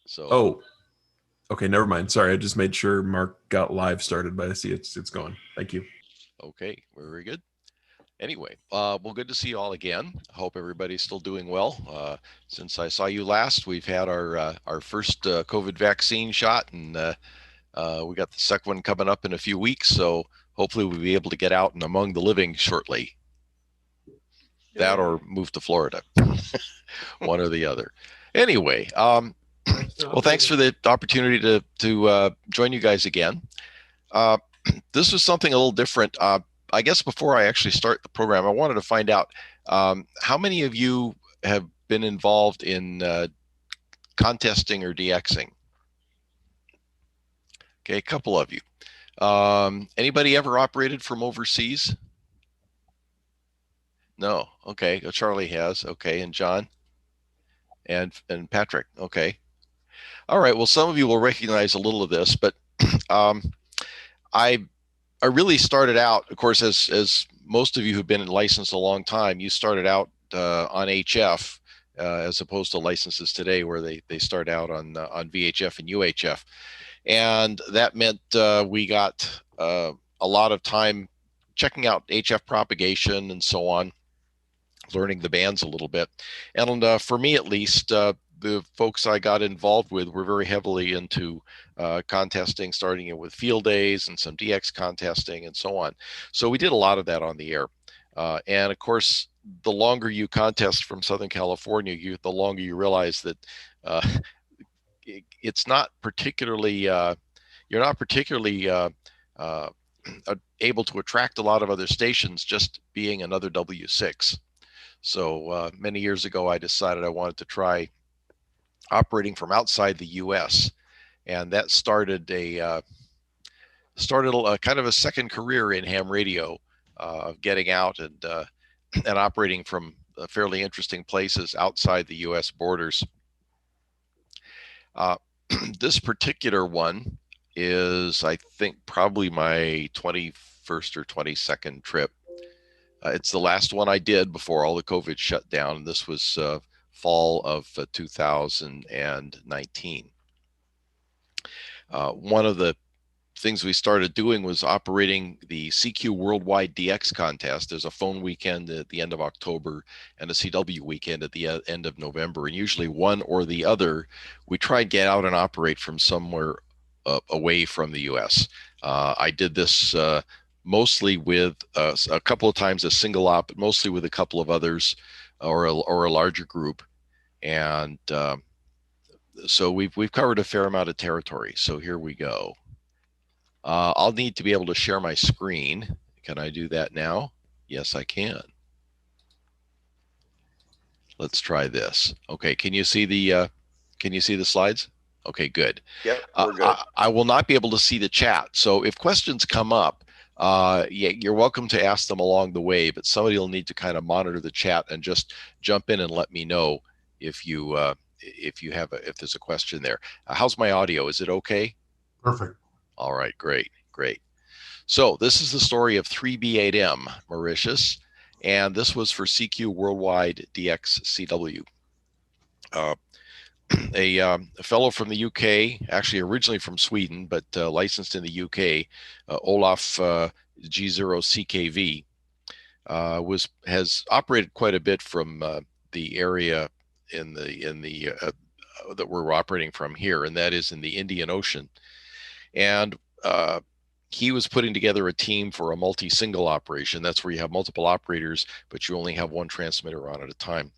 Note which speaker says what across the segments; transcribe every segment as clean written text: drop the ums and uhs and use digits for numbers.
Speaker 1: So,
Speaker 2: Oh, okay, never mind. Sorry, I just made sure Mark got live started, but I see it's going. Thank you.
Speaker 1: okay, very good. Anyway, well, good to see you all again. I hope everybody's still doing well. Since I saw you last, we've had our first COVID vaccine shot, and we got the second one coming up in a few weeks. So hopefully we'll be able to get out and among the living shortly. That or move to Florida, one or the other. Anyway, well, thanks for the opportunity to join you guys again. Uh, this was something a little different. I guess before I actually start the program, I wanted to find out how many of you have been involved in contesting or DXing. Okay, a couple of you. Anybody ever operated from overseas? No. Okay, Charlie has. Okay, and John and Patrick. Okay. All right. Well, some of you will recognize a little of this, but um, I I really started out, of course, as most of you who've been licensed a long time, you started out on HF as opposed to licenses today where they start out on VHF and UHF, and that meant we got a lot of time checking out HF propagation and so on, learning the bands a little bit. And for me, at least, the folks I got involved with were very heavily into contesting, starting with field days and some DX contesting and so on. So we did a lot of that on the air. And of course, the longer you contest from Southern California, the longer you realize that uh, it's not particularly, you're not particularly uh, able to attract a lot of other stations just being another W6. So many years ago, I decided I wanted to try operating from outside the U.S., and that started a kind of a second career in ham radio, of getting out and operating from fairly interesting places outside the U.S. borders. Uh, this particular one is, I think, probably my 21st or 22nd trip. It's the last one I did before all the COVID shut down. And this was fall of 2019. One of the things we started doing was operating the CQ Worldwide DX contest. There's a phone weekend at the end of October and a CW weekend at the end of November. And usually one or the other, we try and get out and operate from somewhere away from the US. I did this mostly with a couple of times a single op, but mostly with a couple of others or a larger group. And so we've covered a fair amount of territory. So here we go. I'll need to be able to share my screen. Can I do that now? Yes, I can. Let's try this. Okay, can you see the slides? Okay, good.
Speaker 3: Yep, we're good.
Speaker 1: I will not be able to see the chat. So if questions come up, yeah, you're welcome to ask them along the way, but somebody will need to kind of monitor the chat and just jump in and let me know if if there's a question there. How's my audio? Is it okay?
Speaker 4: Perfect.
Speaker 1: All right, great. So this is the story of 3B8M Mauritius, and this was for CQ Worldwide DXCW. A fellow from the UK, actually originally from Sweden, but licensed in the UK, Olaf G0CKV, has operated quite a bit from the area in the that we're operating from here, and that is in the Indian Ocean. And he was putting together a team for a multi-single operation. That's where you have multiple operators, but you only have one transmitter on at a time.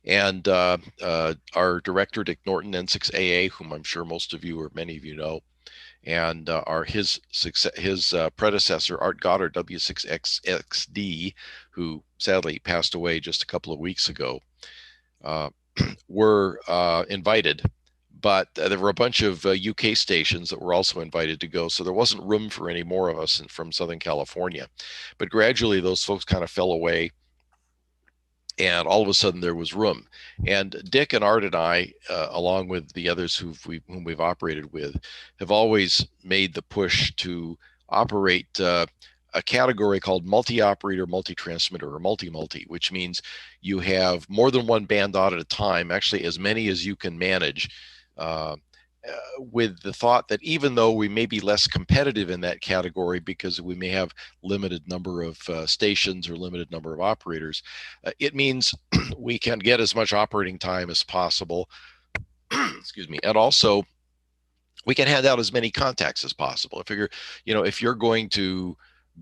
Speaker 1: And our director, Dick Norton, N6AA, whom I'm sure most of you or many of you know, and his predecessor, Art Goddard, W6XXD, who sadly passed away just a couple of weeks ago, were invited. But there were a bunch of UK stations that were also invited to go, so there wasn't room for any more of us from Southern California. But gradually, those folks kind of fell away, and all of a sudden there was room. And Dick and Art and I, along with the others whom we've operated with, have always made the push to operate a category called multi-operator, multi-transmitter, or multi-multi, which means you have more than one band out at a time, actually as many as you can manage, uh, with the thought that even though we may be less competitive in that category because we may have limited number of stations or limited number of operators, it means we can get as much operating time as possible. Excuse me. And also we can hand out as many contacts as possible. If you're going to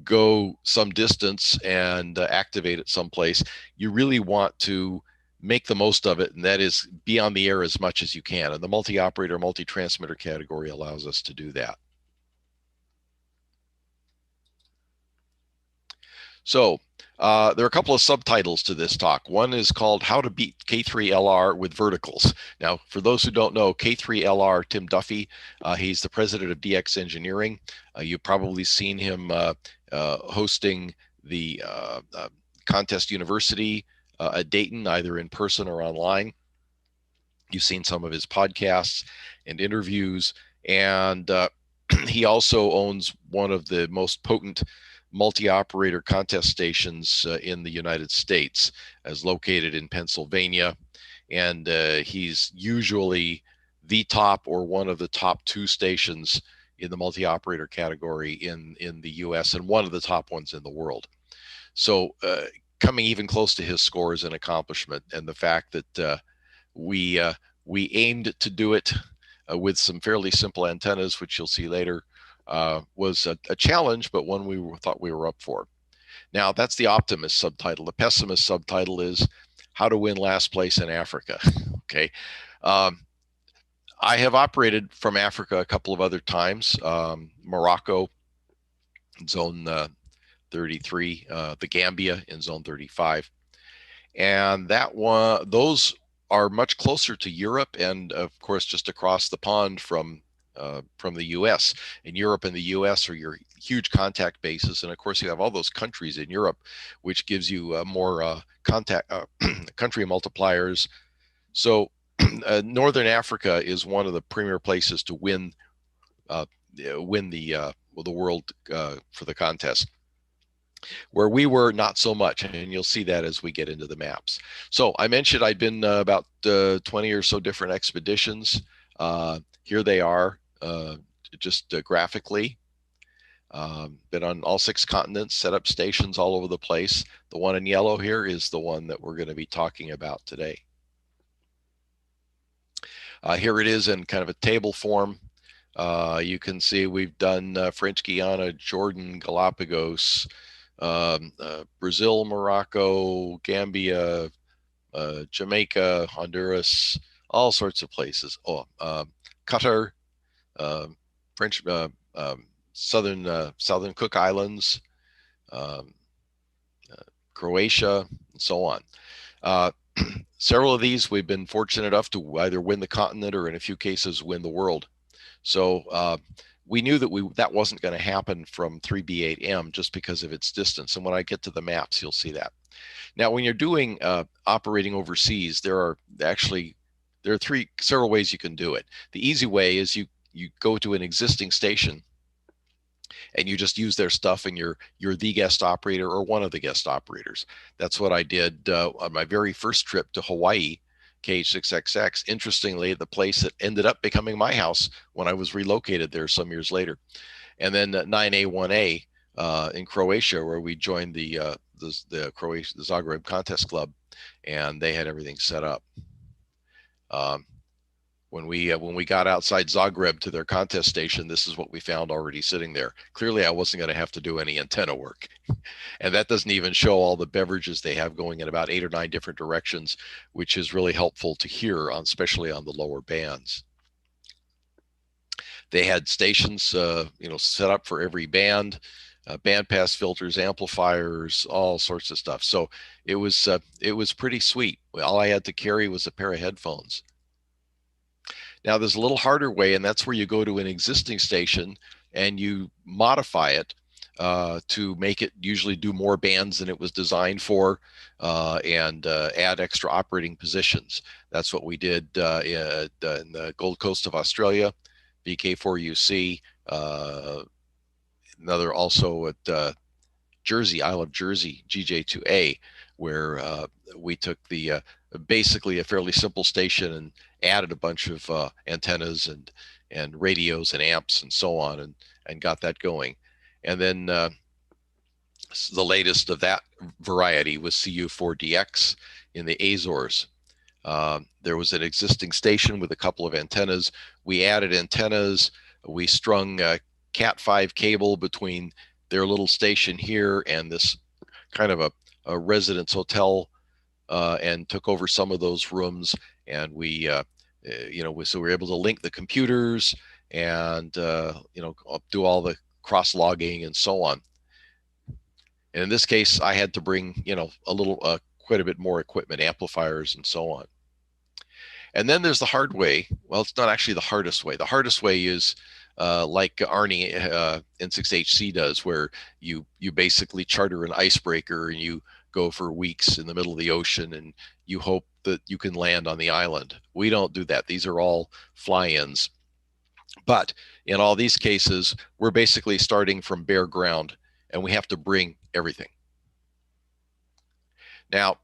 Speaker 1: go some distance and activate it someplace, you really want to make the most of it, and that is be on the air as much as you can. And the multi-operator, multi-transmitter category allows us to do that. So there are a couple of subtitles to this talk. One is called How to Beat K3LR with Verticals. Now, for those who don't know, K3LR, Tim Duffy, he's the president of DX Engineering. You've probably seen him hosting the Contest University at Dayton, either in person or online. You've seen some of his podcasts and interviews, and he also owns one of the most potent multi-operator contest stations in the United States, as located in Pennsylvania. And he's usually the top or one of the top two stations in the multi-operator category in the US, and one of the top ones in the world. So coming even close to his score is an accomplishment. And the fact that we aimed to do it with some fairly simple antennas, which you'll see later, was a challenge, but one we thought we were up for. Now, that's the optimist subtitle. The pessimist subtitle is How to Win Last Place in Africa. Okay. I have operated from Africa a couple of other times. Morocco, zone 33, the Gambia in zone 35. And those are much closer to Europe, and of course just across the pond from the U.S. And Europe and the U.S. are your huge contact bases, and of course you have all those countries in Europe, which gives you more contact country multipliers. So Northern Africa is one of the premier places to win the world for the contest. Where we were, not so much, and you'll see that as we get into the maps. So I mentioned I'd been about 20 or so different expeditions. Here they are, just graphically. Been on all 6 continents, set up stations all over the place. The one in yellow here is the one that we're going to be talking about today. Here it is in kind of a table form. You can see we've done French Guiana, Jordan, Galapagos, Brazil, Morocco, Gambia, Jamaica, Honduras, all sorts of places. Qatar, French, Southern Cook Islands, Croatia, and so on. Several of these we've been fortunate enough to either win the continent or in a few cases win the world. So we knew that that wasn't going to happen from 3B8M just because of its distance. And when I get to the maps, you'll see that. Now, when you're doing operating overseas, there are several ways you can do it. The easy way is you go to an existing station and you just use their stuff, and you're the guest operator or one of the guest operators. That's what I did on my very first trip to Hawaii, KH6XX. Interestingly, the place that ended up becoming my house when I was relocated there some years later. And then 9A1A in Croatia, where we joined the Zagreb Contest Club, and they had everything set up. When we got outside Zagreb to their contest station, this is what we found already sitting there. Clearly, I wasn't going to have to do any antenna work. And that doesn't even show all the beverages they have going in about 8 or 9 different directions, which is really helpful to hear, especially on the lower bands. They had stations, set up for every band, bandpass filters, amplifiers, all sorts of stuff. So it was pretty sweet. All I had to carry was a pair of headphones. Now, there's a little harder way, and that's where you go to an existing station and you modify it to make it usually do more bands than it was designed for, and add extra operating positions. That's what we did in the Gold Coast of Australia, VK4UC, another also at Jersey, Isle of Jersey, GJ2A, where we took the basically a fairly simple station and added a bunch of antennas and radios and amps and so on, and got that going. And then the latest of that variety was CU4DX in the Azores. There was an existing station with a couple of antennas. We added antennas. We strung Cat5 cable between their little station here and this kind of a residence hotel, and took over some of those rooms. And we, so we were able to link the computers and, do all the cross logging and so on. And in this case, I had to bring, quite a bit more equipment, amplifiers and so on. And then there's the hard way. Well, it's not actually the hardest way. The hardest way is like Arnie N6HC does, where you basically charter an icebreaker and you go for weeks in the middle of the ocean and you hope that you can land on the island. We don't do that. These are all fly-ins. But in all these cases, we're basically starting from bare ground and we have to bring everything. Now,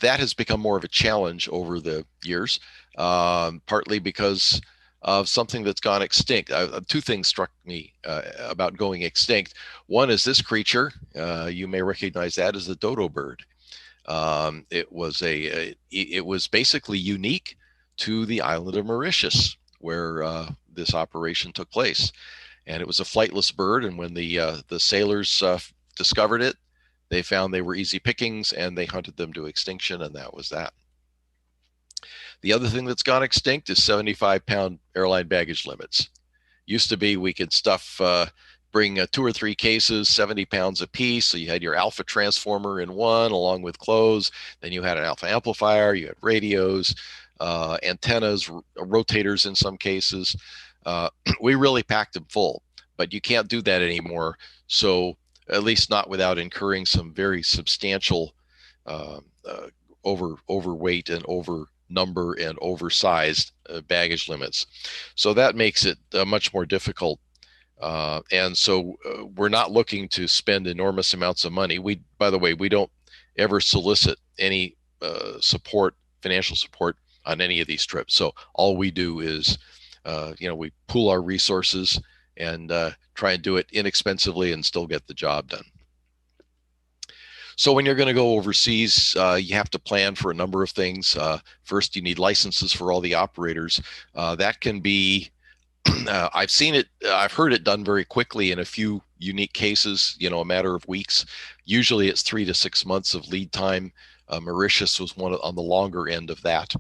Speaker 1: that has become more of a challenge over the years, partly because of something that's gone extinct. Two things struck me about going extinct. One is this creature. You may recognize that as the dodo bird. It was basically unique to the island of Mauritius, where this operation took place, and it was a flightless bird. And when the sailors discovered it, they found they were easy pickings and they hunted them to extinction, and that was that. The other thing that's gone extinct is 75-pound airline baggage limits. Used to be we could bring 2 or 3 cases, 70 pounds a piece. So you had your alpha transformer in one along with clothes. Then you had an alpha amplifier, you had radios, antennas, rotators in some cases. We really packed them full, but you can't do that anymore. So at least not without incurring some very substantial overweight and over number and oversized baggage limits. So that makes it much more difficult. And so we're not looking to spend enormous amounts of money. By the way, we don't ever solicit any financial support on any of these trips. So all we do is, we pool our resources and try and do it inexpensively and still get the job done. So when you're going to go overseas, you have to plan for a number of things. First, you need licenses for all the operators. That can be, I've seen it, I've heard it done very quickly in a few unique cases, a matter of weeks. Usually it's 3 to 6 months of lead time. Mauritius was one on the longer end of that.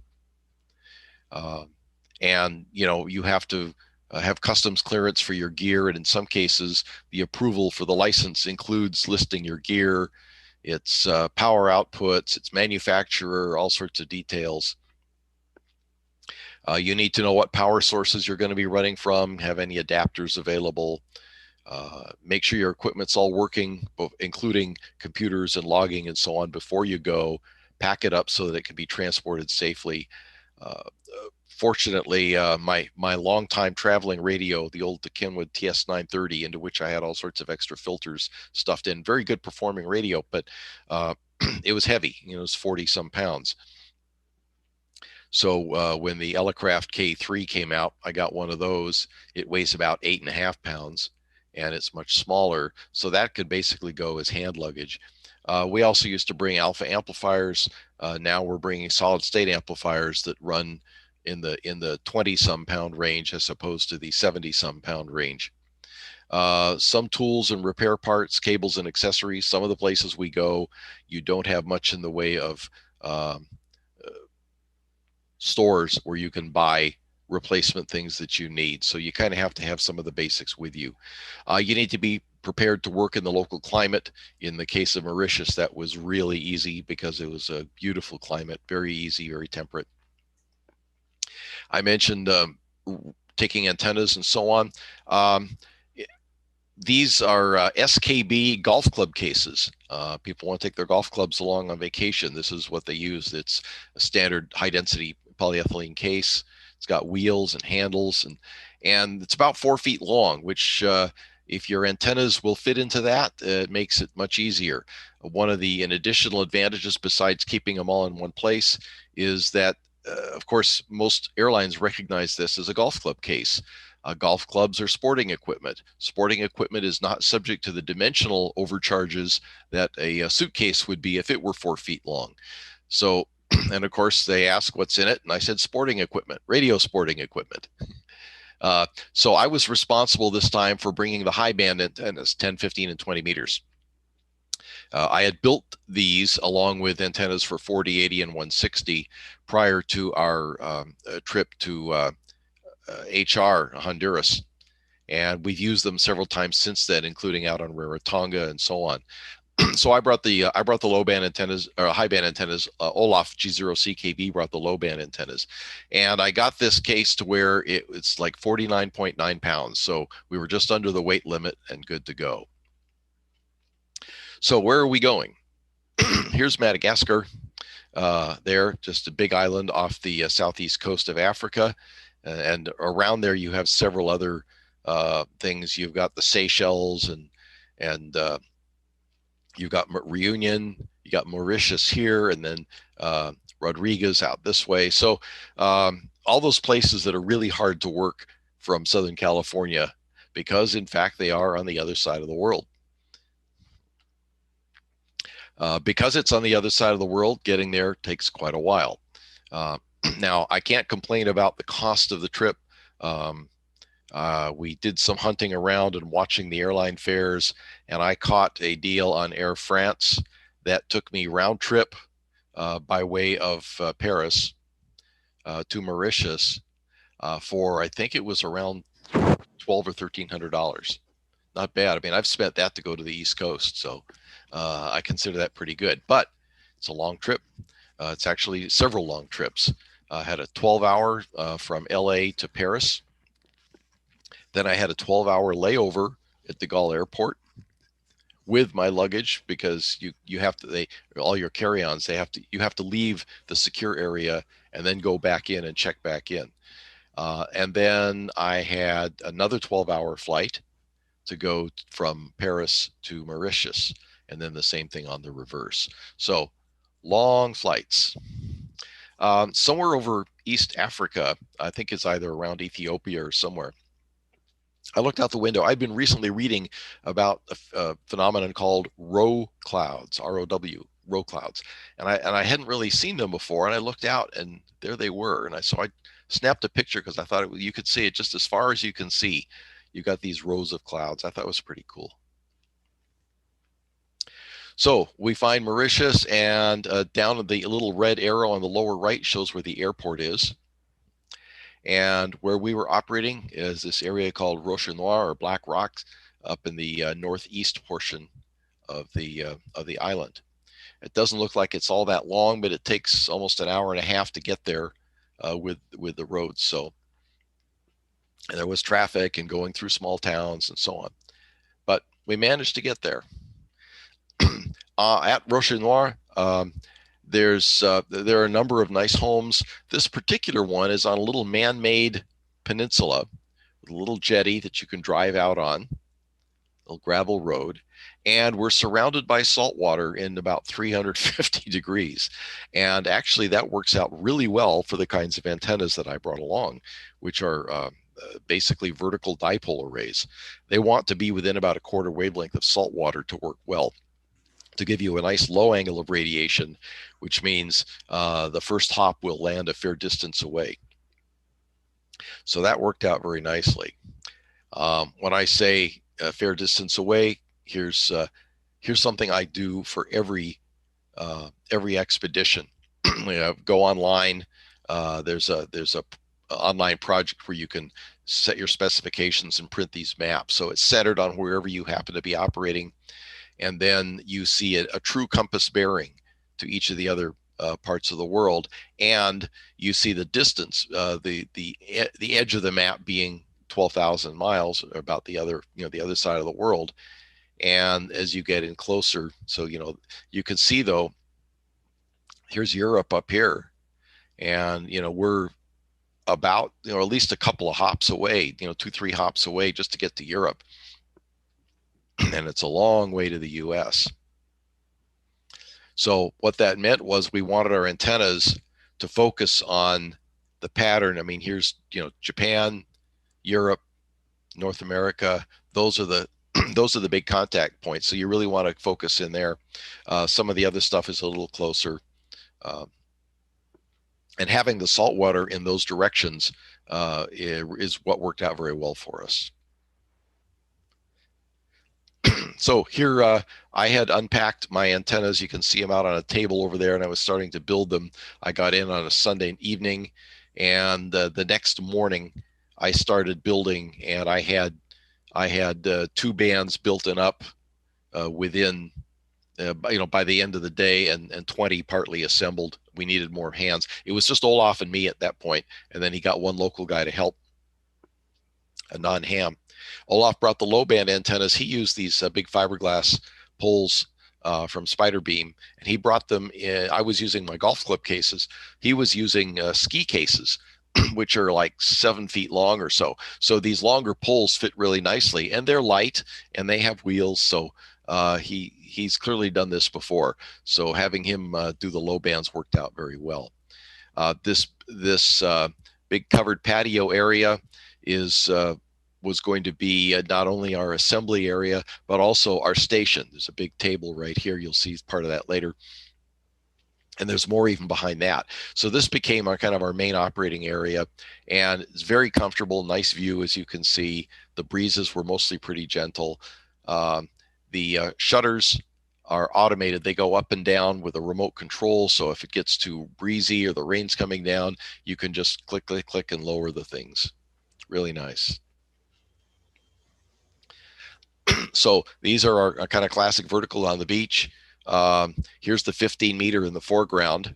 Speaker 1: And, you have to have customs clearance for your gear. And in some cases, the approval for the license includes listing your gear, its power outputs, its manufacturer, all sorts of details. You need to know what power sources you're going to be running from, have any adapters available. Make sure your equipment's all working, including computers and logging and so on before you go. Pack it up so that it can be transported safely. Fortunately, my longtime traveling radio, the old Kenwood TS930, into which I had all sorts of extra filters stuffed in, very good performing radio, but it was heavy. It was 40 some pounds. So when the Elecraft K3 came out, I got one of those. It weighs about 8.5 pounds, and it's much smaller. So that could basically go as hand luggage. We also used to bring alpha amplifiers. Now we're bringing solid state amplifiers that run in the 20 some pound range as opposed to the 70 some pound range. Some tools and repair parts, cables and accessories. Some of the places we go, you don't have much in the way of stores where you can buy replacement things that you need. So you kind of have to have some of the basics with you. You need to be prepared to work in the local climate. In the case of Mauritius, that was really easy because it was a beautiful climate, very easy, very temperate. I mentioned taking antennas and so on. These are SKB golf club cases. People want to take their golf clubs along on vacation. This is what they use. It's a standard high density polyethylene case. It's got wheels and handles, and it's about 4 feet long, which If your antennas will fit into that, it makes it much easier. One of the additional advantages, besides keeping them all in one place, is that, of course, most airlines recognize this as a golf club case. Golf clubs are sporting equipment. Sporting equipment is not subject to the dimensional overcharges that a suitcase would be if it were 4 feet long. So, and of course, they ask what's in it, and I said sporting equipment, radio sporting equipment. So I was responsible this time for bringing the high band antennas, 10, 15, and 20 meters. I had built these along with antennas for 40, 80, and 160 prior to our trip to HR, Honduras. And we've used them several times since then, including out on Rarotonga and so on. So I brought the low band antennas, or high band antennas. Olaf G0CKV brought the low band antennas, and I got this case to where it's like 49.9 pounds. So we were just under the weight limit and good to go. So where are we going? Here's Madagascar. There, just a big island off the southeast coast of Africa, and around there you have several other things. You've got the Seychelles and you got Reunion, you got Mauritius here, and then Rodriguez out this way. So all those places that are really hard to work from Southern California, because in fact they are on the other side of the world. Because it's on the other side of the world, getting there takes quite a while. Now, I can't complain about the cost of the trip. We did some hunting around and watching the airline fares, and I caught a deal on Air France that took me round trip by way of Paris to Mauritius for, I think it was around $1,200 or $1,300. Not bad. I mean, I've spent that to go to the East Coast, so I consider that pretty good. But it's a long trip. It's actually several long trips. I had a 12-hour from LA to Paris. Then I had a 12-hour layover at the Gaulle airport with my luggage, because you have to, all your carry-ons, you have to leave the secure area and then go back in and check back in. And then I had another 12-hour flight to go from Paris to Mauritius, and then the same thing on the reverse. So long flights. Somewhere over East Africa, I think it's either around Ethiopia or somewhere, I looked out the window. I'd been recently reading about a phenomenon called row clouds, R-O-W, row clouds, and I hadn't really seen them before. And I looked out, and there they were. And I snapped a picture because I thought you could see it just as far as you can see. You got these rows of clouds. I thought it was pretty cool. So we find Mauritius, and down the little red arrow on the lower right shows where the airport is. And where we were operating is this area called Roche Noir, or Black Rocks, up in the northeast portion of the island. It doesn't look like it's all that long, but it takes almost an hour and a half to get there with the roads. So, and there was traffic and going through small towns and so on. But we managed to get there. At Roche Noir, there are a number of nice homes. This particular one is on a little man-made peninsula with a little jetty that you can drive out on, a little gravel road, and we're surrounded by salt water in about 350 degrees. And actually that works out really well for the kinds of antennas that I brought along, which are basically vertical dipole arrays. They want to be within about a quarter wavelength of salt water to work well, to give you a nice low angle of radiation, which means the first hop will land a fair distance away. So that worked out very nicely. When I say a fair distance away, here's something I do for every expedition. Go online. There's a online project where you can set your specifications and print these maps. So it's centered on wherever you happen to be operating. And then you see a true compass bearing to each of the other parts of the world, and you see the distance, the edge of the map being 12,000 miles, or about the other side of the world. And as you get in closer, so you can see, though, here's Europe up here, and we're about at least a couple of hops away, 2-3 hops away just to get to Europe. and it's a long way to the US. So what that meant was we wanted our antennas to focus on the pattern. I mean, here's, Japan, Europe, North America. Those are the those are the big contact points. So you really want to focus in there. Some of the other stuff is a little closer. Uh, and having the salt water in those directions is what worked out very well for us. So here I had unpacked my antennas. You can see them out on a table over there, and I was starting to build them. I got in on a Sunday evening, and the next morning I started building, and I had two bands built and up within by the end of the day, and 20 partly assembled. We needed more hands. It was just Olaf and me at that point, and then he got one local guy to help, a non-ham. Olaf brought the low band antennas. He used these big fiberglass poles from Spider Beam, and he brought them in. I was using my golf club cases. He was using ski cases, which are like 7 feet long or so. So these longer poles fit really nicely, and they're light, and they have wheels. So he's clearly done this before. So having him do the low bands worked out very well. This big covered patio area is was going to be not only our assembly area, but also our station. There's a big table right here. You'll see part of that later. And there's more even behind that. So this became our kind of our main operating area, and it's very comfortable, nice view, as you can see. The breezes were mostly pretty gentle. The shutters are automated. They go up and down with a remote control. So if it gets too breezy or the rain's coming down, you can just click, click, click and lower the things. Really nice. So these are our kind of classic vertical on the beach. Here's the 15-meter in the foreground.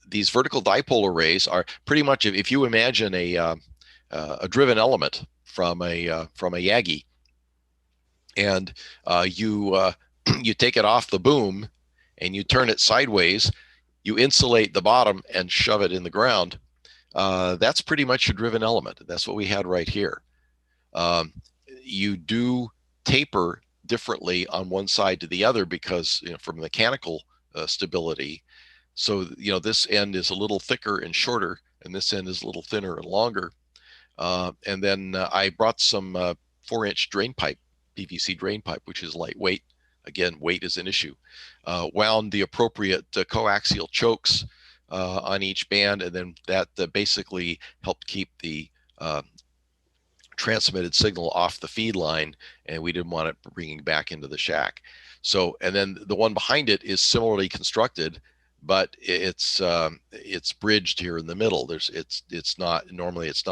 Speaker 1: These vertical dipole arrays are pretty much, if you imagine a driven element from a Yagi, and you take it off the boom and you turn it sideways, you insulate the bottom and shove it in the ground. That's pretty much a driven element. That's what we had right here. You do taper differently on one side to the other because from mechanical stability. So this end is a little thicker and shorter, and this end is a little thinner and longer. And then I brought some 4-inch drain pipe, PVC drain pipe, which is lightweight. Again, weight is an issue. Wound the appropriate coaxial chokes on each band, and then that basically helped keep the transmitted signal off the feed line, and we didn't want it bringing back into the shack. So, and then the one behind it is similarly constructed, but it's bridged here in the middle. It's not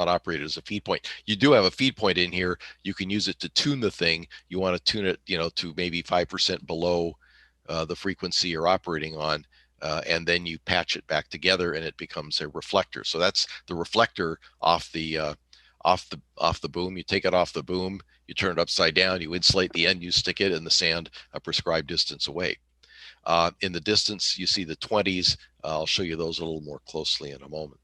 Speaker 1: operated as a feed point. You do have a feed point in here. You can use it to tune the thing. You want to tune it, to maybe 5% below the frequency you're operating on. And then you patch it back together, and it becomes a reflector. So that's the reflector off the boom. You take it off the boom, you turn it upside down, you insulate the end, you stick it in the sand a prescribed distance away. In the distance, you see the 20s. I'll show you those a little more closely in a moment.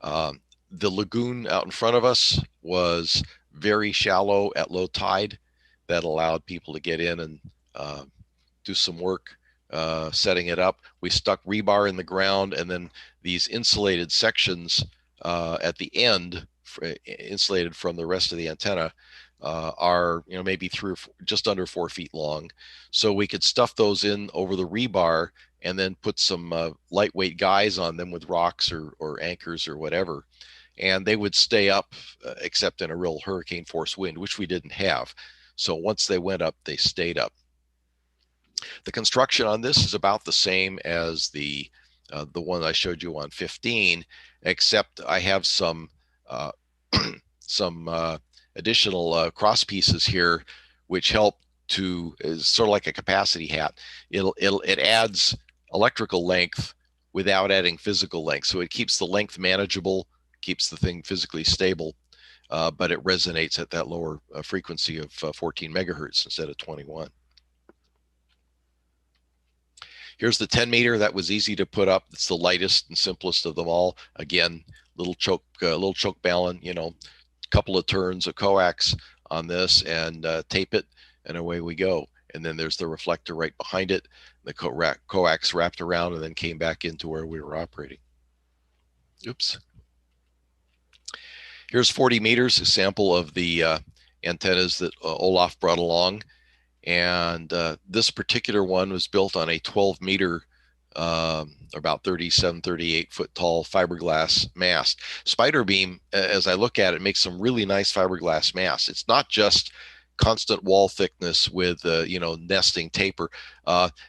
Speaker 1: The lagoon out in front of us was very shallow at low tide. That allowed people to get in and do some work setting it up. We stuck rebar in the ground, and then these insulated sections at the end, insulated from the rest of the antenna, are maybe just under 4 feet long. So we could stuff those in over the rebar and then put some lightweight guys on them with rocks or anchors or whatever, and they would stay up except in a real hurricane force wind, which we didn't have. So once they went up, they stayed up. The construction on this is about the same as the one I showed you on 15, except I have some additional cross pieces here, which help to, is sort of like a capacity hat. It adds electrical length without adding physical length. So it keeps the length manageable, keeps the thing physically stable, but it resonates at that lower frequency of 14 megahertz instead of 21. Here's the 10-meter. That was easy to put up. It's the lightest and simplest of them all. Again, little choke balun, couple of turns of coax on this and tape it, and away we go. And then there's the reflector right behind it. The coax wrapped around and then came back into where we were operating. Oops. Here's 40 meters, a sample of the antennas that Olaf brought along. And this particular one was built on a 12 meter, about 37, 38 foot tall fiberglass mast. Spider Beam, as I look at it, makes some really nice fiberglass masts. It's not just constant wall thickness with, nesting taper.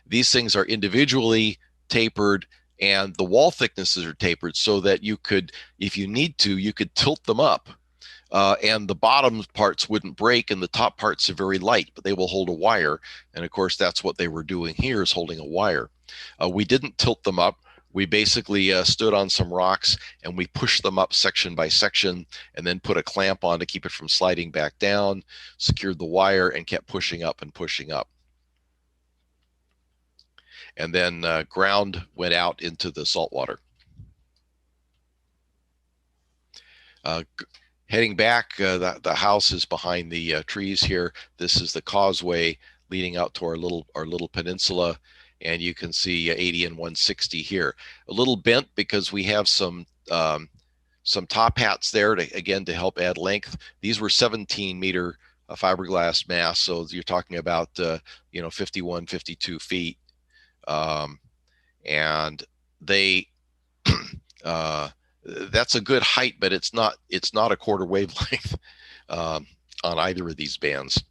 Speaker 1: These things are individually tapered, and the wall thicknesses are tapered so that you could, if you need to, you could tilt them up. And the bottom parts wouldn't break, and the top parts are very light, but they will hold a wire. And of course, that's what they were doing here, is holding a wire. We didn't tilt them up. We basically stood on some rocks and we pushed them up section by section, and then put a clamp on to keep it from sliding back down, secured the wire, and kept pushing up and pushing up. And then ground went out into the salt water. Heading back, the house is behind the trees here. This is the causeway leading out to our little peninsula, and you can see 80 and 160 here. A little bent because we have some top hats there to help add length. These were 17 meter fiberglass masts, so you're talking about 51, 52 feet, and they that's a good height, but it's not a quarter wavelength on either of these bands.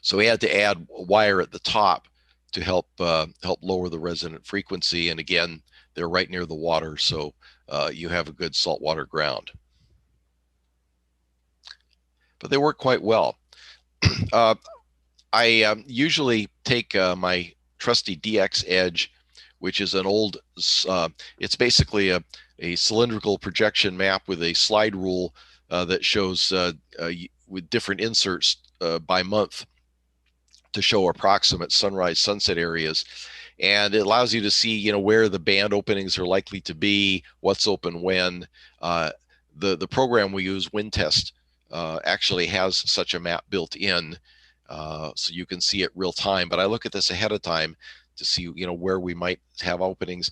Speaker 1: So we had to add wire at the top to help lower the resonant frequency. And again, they're right near the water, so you have a good saltwater ground. But they work quite well. I usually take my trusty DX Edge, which is an old, it's basically a cylindrical projection map with a slide rule that shows with different inserts by month to show approximate sunrise sunset areas. And it allows you to see, where the band openings are likely to be, what's open when. The program we use, WindTest, actually has such a map built in, so you can see it real time. But I look at this ahead of time to see, where we might have openings.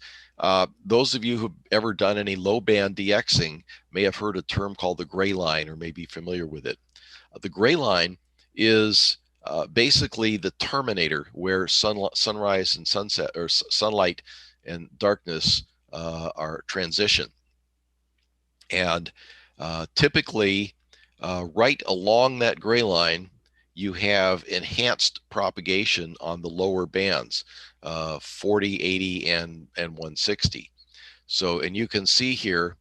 Speaker 1: Those of you who've ever done any low band DXing may have heard a term called the gray line, or may be familiar with it. The gray line is basically the terminator where sunrise and sunset, or sunlight and darkness are transition. And typically, right along that gray line, you have enhanced propagation on the lower bands, 40, 80, and 160. So, and you can see here,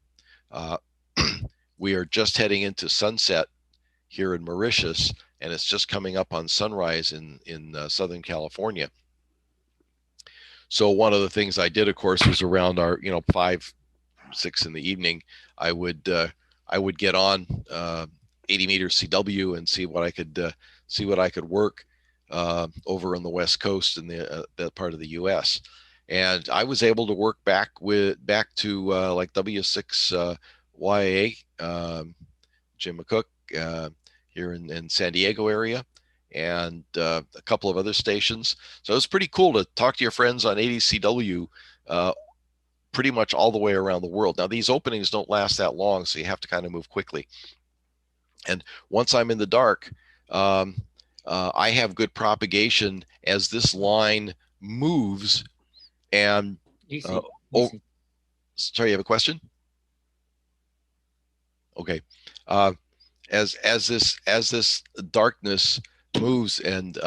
Speaker 1: we are just heading into sunset here in Mauritius, and it's just coming up on sunrise in Southern California. So one of the things I did, of course, was around our 5, 6 in the evening, I would get on 80 meters CW and see what I could work over on the West Coast in that part of the U.S. And I was able to work back to like W6YA, Jim McCook here in San Diego area, and a couple of other stations. So it was pretty cool to talk to your friends on 80 CW pretty much all the way around the world. Now, these openings don't last that long, so you have to kind of move quickly. And once I'm in the dark, I have good propagation as this line moves. And sorry, you have a question? Okay. As this darkness moves and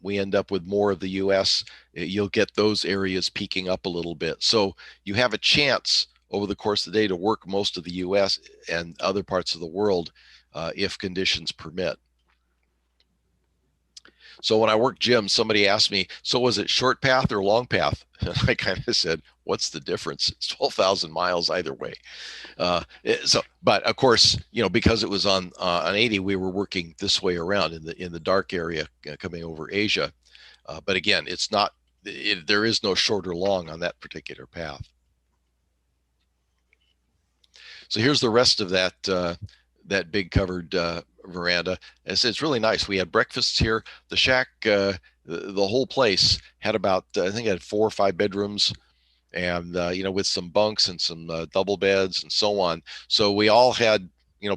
Speaker 1: we end up with more of the U.S., you'll get those areas peaking up a little bit. So you have a chance over the course of the day to work most of the U.S. and other parts of the world if conditions permit. So when I worked Jim, somebody asked me, so was it short path or long path? And I kind of said, what's the difference? It's 12,000 miles either way. But of course, because it was on 80, we were working this way around in the dark area coming over Asia. But again, there is no short or long on that particular path. So here's the rest of that that big covered veranda. It's really nice. We had breakfasts here. The shack, the whole place had about I think it had 4 or 5 bedrooms, and with some bunks and some double beds and so on. So we all had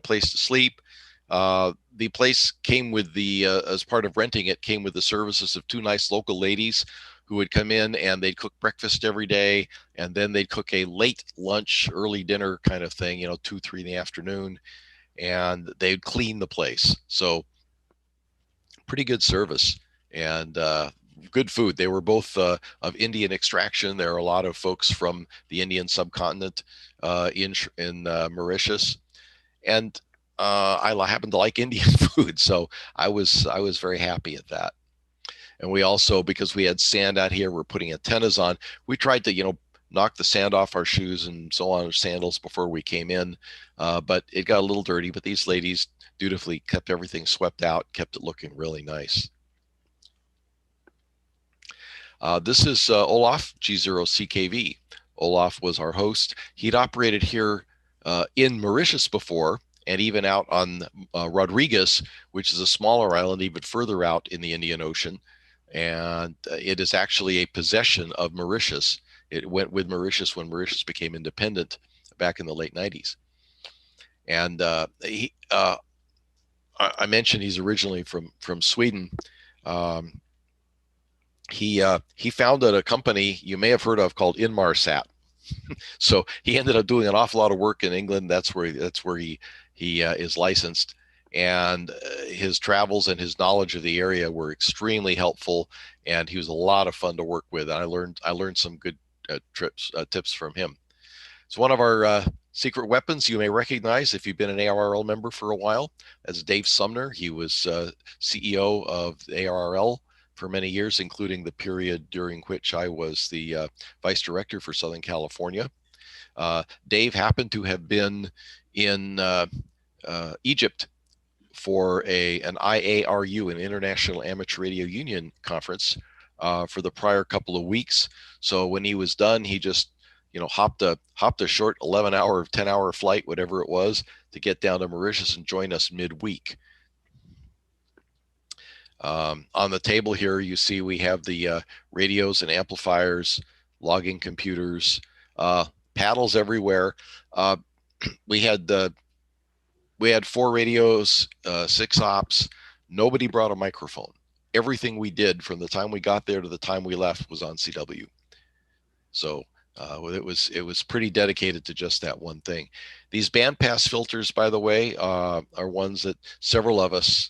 Speaker 1: place to sleep. The place came with as part of renting it, came with the services of 2 nice local ladies who would come in and they'd cook breakfast every day, and then they'd cook a late lunch, early dinner kind of thing, 2, 3 in the afternoon, and they'd clean the place. So pretty good service and good food. They were both of Indian extraction. There are a lot of folks from the Indian subcontinent in Mauritius, and I happen to like Indian food, so I was very happy at that. And we also, because we had sand out here, we're putting antennas on. We tried to knock the sand off our shoes and so on, our sandals before we came in, but it got a little dirty. But these ladies dutifully kept everything swept out, kept it looking really nice. This is Olaf, G0CKV. Olaf was our host. He'd operated here in Mauritius before, and even out on Rodriguez, which is a smaller island even further out in the Indian Ocean. And it is actually a possession of Mauritius. It went with Mauritius when Mauritius became independent back in the late 90s. And I mentioned he's originally from Sweden. He founded a company you may have heard of called Inmarsat. So he ended up doing an awful lot of work in England. That's where he is licensed, and his travels and his knowledge of the area were extremely helpful. And he was a lot of fun to work with. And I learned some good tips from him. It's one of our secret weapons you may recognize if you've been an ARRL member for a while. That's Dave Sumner. He was CEO of the ARRL for many years, including the period during which I was the vice director for Southern California. Dave happened to have been in Egypt for an IARU, an International Amateur Radio Union conference, for the prior couple of weeks. So when he was done, he just hopped a short 11-hour, 10-hour flight, whatever it was, to get down to Mauritius and join us midweek. On the table here, you see we have the radios and amplifiers, logging computers, paddles everywhere. We had 4 radios, 6 ops. Nobody brought a microphone. Everything we did from the time we got there to the time we left was on CW. So it was pretty dedicated to just that one thing. These bandpass filters, by the way, are ones that several of us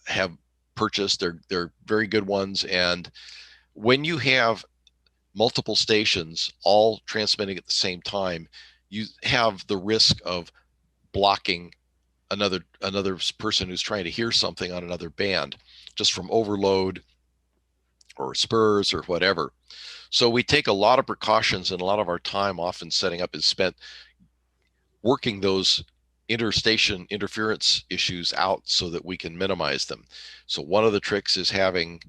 Speaker 1: have purchased. They're very good ones. And when you have multiple stations all transmitting at the same time, you have the risk of blocking another person who's trying to hear something on another band, just from overload or spurs or whatever. So we take a lot of precautions, and a lot of our time often setting up is spent working those interstation interference issues out so that we can minimize them. So one of the tricks is having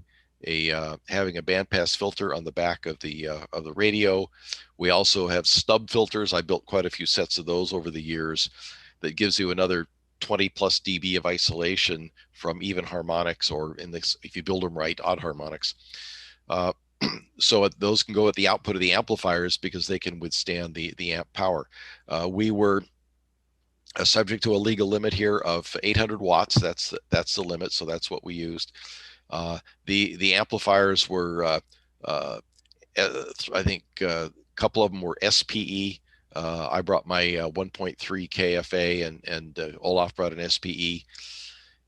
Speaker 1: a bandpass filter on the back of the radio. We also have stub filters. I built quite a few sets of those over the years. That gives you another 20 plus dB of isolation from even harmonics, or in this, if you build them right, odd harmonics. So those can go at the output of the amplifiers because they can withstand the amp power. We were subject to a legal limit here of 800 watts. That's the limit, so that's what we used. The amplifiers were, I think, a couple of them were SPE. I brought my 1.3 KFA, and Olaf brought an SPE.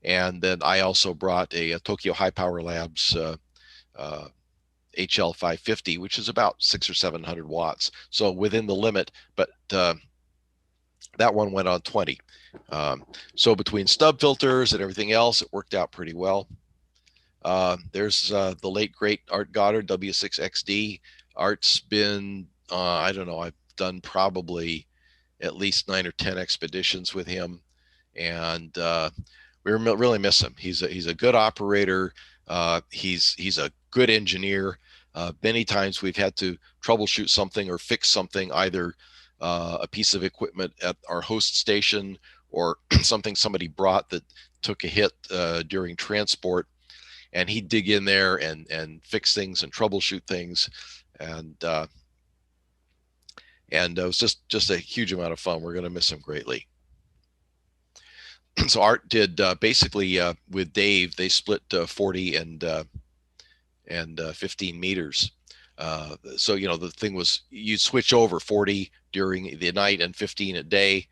Speaker 1: And then I also brought a Tokyo High Power Labs HL550, which is about 600 or 700 watts. So within the limit, but that one went on 20. So between stub filters and everything else, it worked out pretty well. There's the late, great Art Goddard, W6XD. Art's been, I don't know, I've done probably at least 9 or 10 expeditions with him. And we really miss him. He's a good operator. He's a good engineer. Many times we've had to troubleshoot something or fix something, either a piece of equipment at our host station or something somebody brought that took a hit during transport, and he'd dig in there and fix things and troubleshoot things, and it was just a huge amount of fun. We're going to miss him greatly. So Art did basically with Dave, they split 40 and 15 meters. So the thing was, you switch over 40 during the night and 15 at day.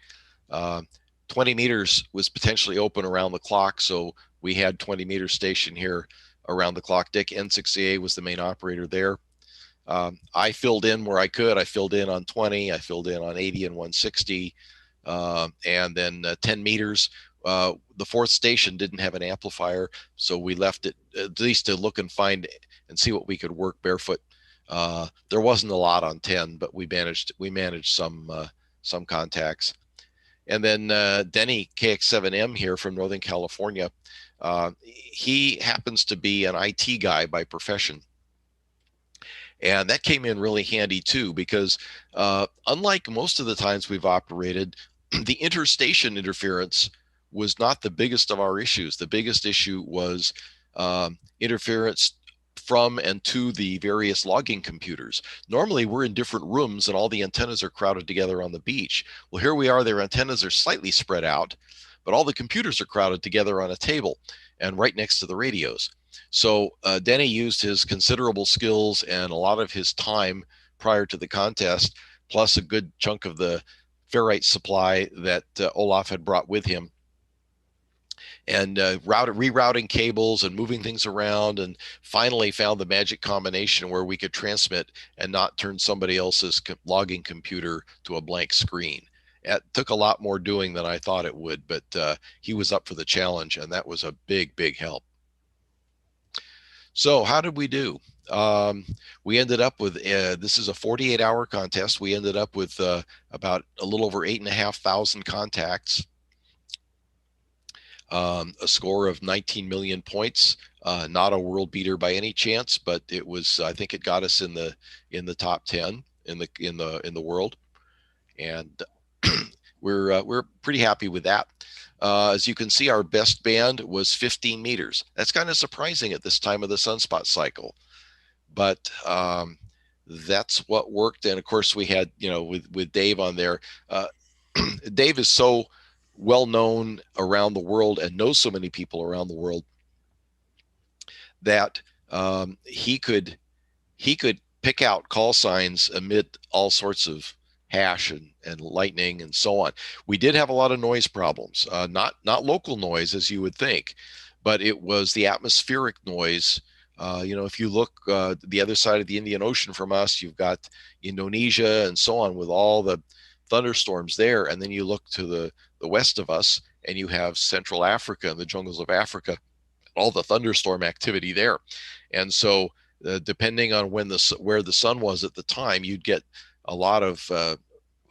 Speaker 1: Uh, 20 meters was potentially open around the clock, so we had 20 meter station here around the clock. Dick N6VI was the main operator there. I filled in where I could. I filled in on 20. I filled in on 80 and 160, and then 10 meters. The fourth station didn't have an amplifier, so we left it at least to look and find and see what we could work barefoot. There wasn't a lot on 10, but we managed some contacts. And then Denny KX7M here from Northern California, he happens to be an IT guy by profession. And that came in really handy too, because unlike most of the times we've operated, the interstation interference was not the biggest of our issues. The biggest issue was interference from and to the various logging computers. Normally we're in different rooms and all the antennas are crowded together on the beach. Well, here we are, their antennas are slightly spread out, but all the computers are crowded together on a table and right next to the radios. So Denny used his considerable skills and a lot of his time prior to the contest, plus a good chunk of the ferrite supply that Olaf had brought with him, and rerouting cables and moving things around, and finally found the magic combination where we could transmit and not turn somebody else's logging computer to a blank screen. It took a lot more doing than I thought it would, but he was up for the challenge, and that was a big help. So how did we do? We ended up with, this is a 48-hour contest. We ended up with about a little over 8,500 contacts, a score of 19 million points. Not a world beater by any chance, but it was, I think it got us in the top 10 in the world. And we're pretty happy with that. As you can see, our best band was 15 meters. That's kind of surprising at this time of the Sunspot cycle, but that's what worked. And of course, we had, with Dave on there. Dave is so well known around the world and knows so many people around the world that he could pick out call signs amid all sorts of hash and lightning and so on. We did have a lot of noise problems, not local noise as you would think, but it was the atmospheric noise. If you look the other side of the Indian Ocean from us, you've got Indonesia and so on with all the thunderstorms there, and then you look to the west of us and you have Central Africa and the jungles of Africa, all the thunderstorm activity there. And so depending on where the sun was at the time, you'd get a lot of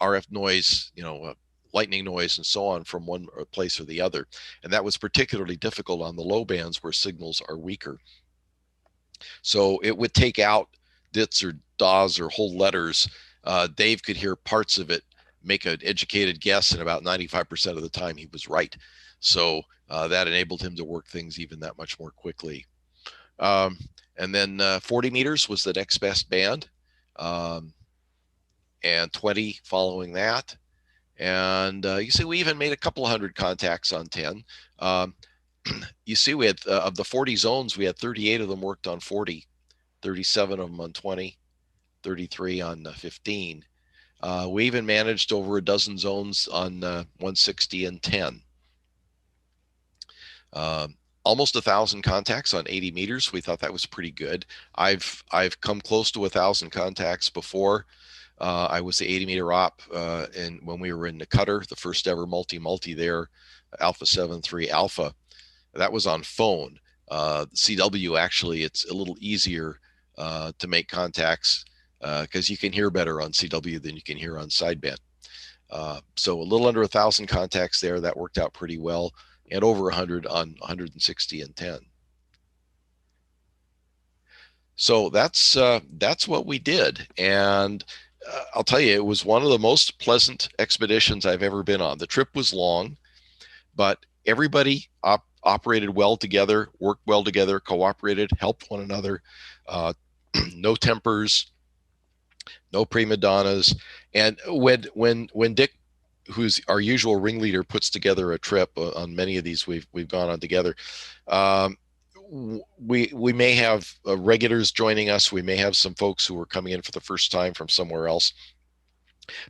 Speaker 1: RF noise, lightning noise and so on from one place or the other. And that was particularly difficult on the low bands where signals are weaker. So it would take out dits or das or whole letters. Dave could hear parts of it, make an educated guess, and about 95% of the time he was right. So that enabled him to work things even that much more quickly. And then 40 meters was the next best band, and 20 following that. And you see, we even made a couple hundred contacts on 10. You see, we had of the 40 zones, we had 38 of them worked on 40, 37 of them on 20, 33 on 15. We even managed over a dozen zones on 160 and 10. Almost 1,000 contacts on 80 meters. We thought that was pretty good. I've come close to 1,000 contacts before. I was the 80 meter op, and when we were in the Qatar, the first ever multi there, Alpha 7-3 Alpha. That was on phone. CW, actually, it's a little easier to make contacts because you can hear better on CW than you can hear on sideband. So a little under 1,000 contacts there. That worked out pretty well, and over 100 on 160 and 10. So that's what we did, and I'll tell you, it was one of the most pleasant expeditions I've ever been on. The trip was long. but everybody operated well together, worked well together, cooperated, helped one another. No tempers, no prima donnas. And when Dick, who's our usual ringleader, puts together a trip on many of these we've gone on together, um, we may have regulars joining us. We may have some folks who are coming in for the first time from somewhere else.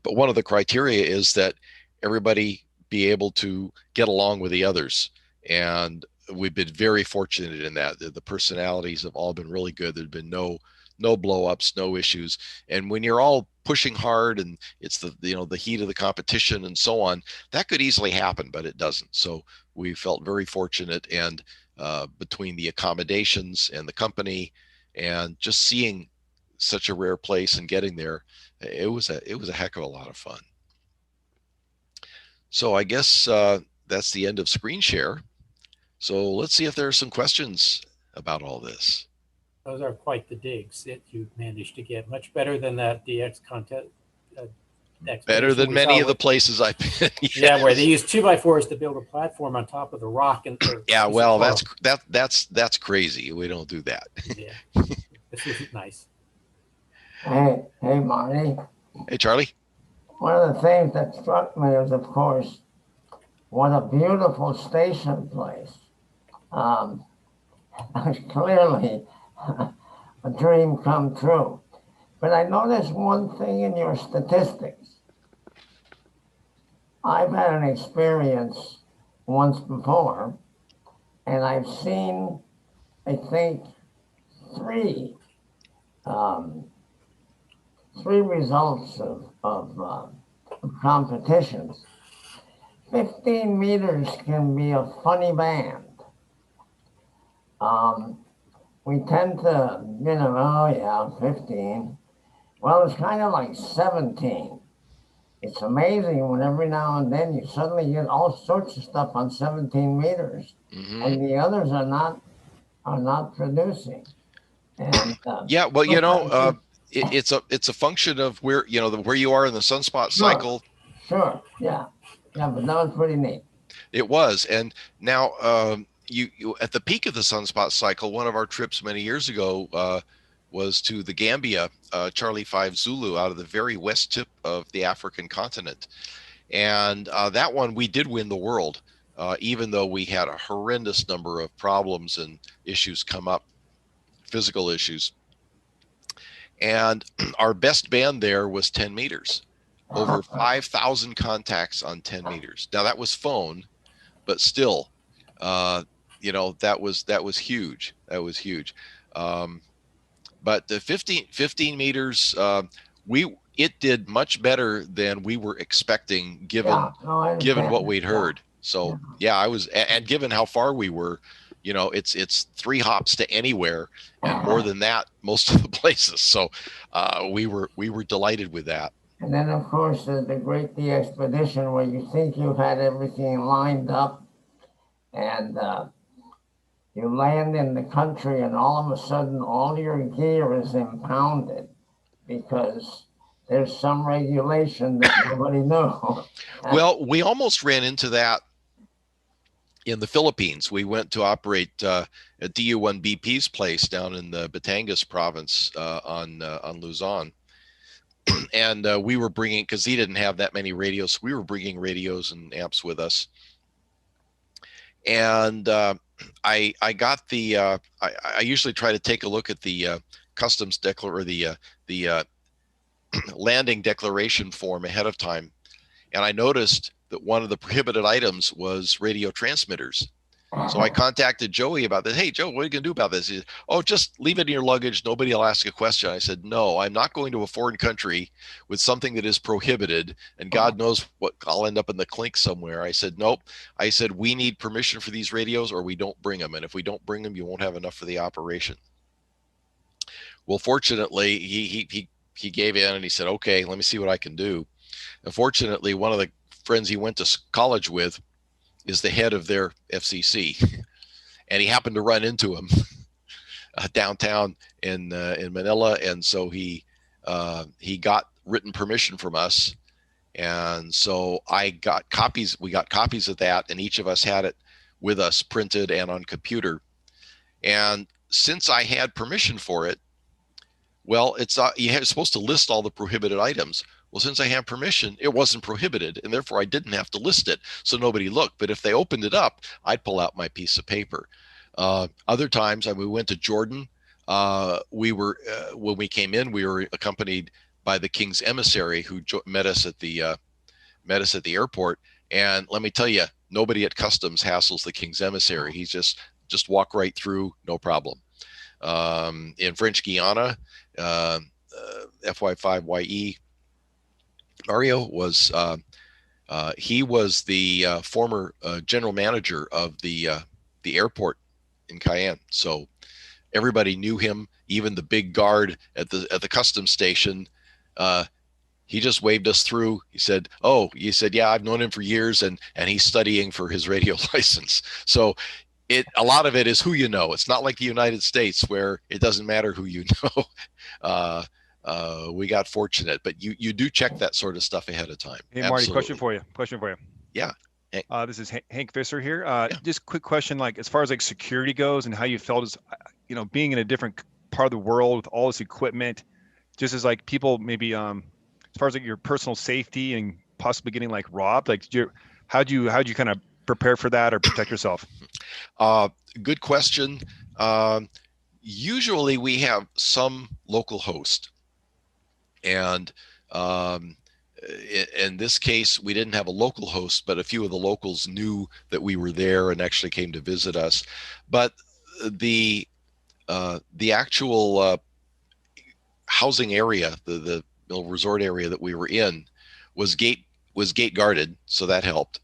Speaker 1: But one of the criteria is that everybody be able to get along with the others. And we've been very fortunate in that. The personalities have all been really good. There's been no blow ups, no issues. And when you're all pushing hard and it's the heat of the competition and so on, that could easily happen, but it doesn't. So we felt very fortunate, and between the accommodations and the company and just seeing such a rare place and getting there, it was a heck of a lot of fun. So I guess that's the end of screen share. So let's see if there are some questions about all this.
Speaker 3: Those are quite the digs that you managed to get. Much better than that DX content.
Speaker 1: Better than many of the places I've been.
Speaker 3: Yes. Yeah, where they use 2x4s to build a platform on top of the rock. And
Speaker 1: yeah, well, that's crazy. We don't do that.
Speaker 3: Yeah, this is nice.
Speaker 4: Hey, Marty.
Speaker 1: Hey, Charlie.
Speaker 4: One of the things that struck me is, of course, what a beautiful station place. Clearly a dream come true. But I noticed one thing in your statistics. I've had an experience once before, and I've seen, I think, three results of competitions. 15 meters can be a funny band. We tend to, oh yeah, 15. Well, it's kind of like 17. It's amazing when every now and then you suddenly get all sorts of stuff on 17 meters, and the others are not producing. And
Speaker 1: yeah, well, it's a function of where where you are in the sunspot cycle.
Speaker 4: Sure, yeah, but that was pretty neat.
Speaker 1: It was, and now you at the peak of the sunspot cycle, one of our trips many years ago was to the Gambia, Charlie 5 Zulu, out of the very west tip of the African continent, and that one we did win the world, even though we had a horrendous number of problems and issues come up, physical issues. And our best band there was 10 meters, over 5,000 contacts on 10 meters. Now that was phone, but still, that was huge. That was huge. But the 15 meters, it did much better than we were expecting, given what we'd heard. So yeah, and given how far we were, it's 3 hops to anywhere, and more than that most of the places. So we were delighted with that.
Speaker 4: And then of course the Great De-Expedition, where you think you've had everything lined up, and you land in the country, and all of a sudden all your gear is impounded because there's some regulation that nobody knew.
Speaker 1: Well, we almost ran into that in the Philippines. We went to operate at DU-1 BP's place down in the Batangas province on Luzon. And we were bringing, because he didn't have that many radios, we were bringing radios and amps with us. And I got the, I usually try to take a look at the customs declaration, or the landing declaration form ahead of time. And I noticed that one of the prohibited items was radio transmitters. So I contacted Joey about this. Hey, Joe, what are you going to do about this? He said, oh, just leave it in your luggage. Nobody will ask a question. I said, no, I'm not going to a foreign country with something that is prohibited, and God knows what, I'll end up in the clink somewhere. I said, nope. I said, we need permission for these radios, or we don't bring them. And if we don't bring them, you won't have enough for the operation. Well, fortunately, he gave in, and he said, okay, let me see what I can do. And fortunately, one of the friends he went to college with is the head of their FCC, and he happened to run into him downtown in Manila, and so he got written permission from us, And so we got copies of that, and each of us had it with us printed and on computer. And since I had permission for it, well, you're supposed to list all the prohibited items. Well, since I had permission, it wasn't prohibited, and therefore I didn't have to list it, so nobody looked. But if they opened it up, I'd pull out my piece of paper. Other times, we went to Jordan. When we came in, we were accompanied by the king's emissary, who met us at the airport. And let me tell you, nobody at customs hassles the king's emissary. He's just walk right through, no problem. In French Guiana, FY5YE, Mario was he was the former general manager of the airport in Cayenne. So everybody knew him, even the big guard at the customs station. He just waved us through. He said, yeah, I've known him for years, and he's studying for his radio license. So a lot of it is who you know. It's not like the United States where it doesn't matter who you know. We got fortunate, but you do check that sort of stuff ahead of time.
Speaker 5: Hey, Marty,
Speaker 1: Absolutely.
Speaker 5: question for you.
Speaker 1: Yeah.
Speaker 5: This is Hank Visser here. Just quick question, like as far as like security goes and how you felt as, being in a different part of the world with all this equipment, just as like people maybe, as far as like your personal safety and possibly getting like robbed, like how'd you kind of prepare for that or protect yourself?
Speaker 1: Good question. Usually we have some local host, and in this case, we didn't have a local host, but a few of the locals knew that we were there and actually came to visit us. But the actual housing area, the resort area that we were in, was gate guarded, so that helped.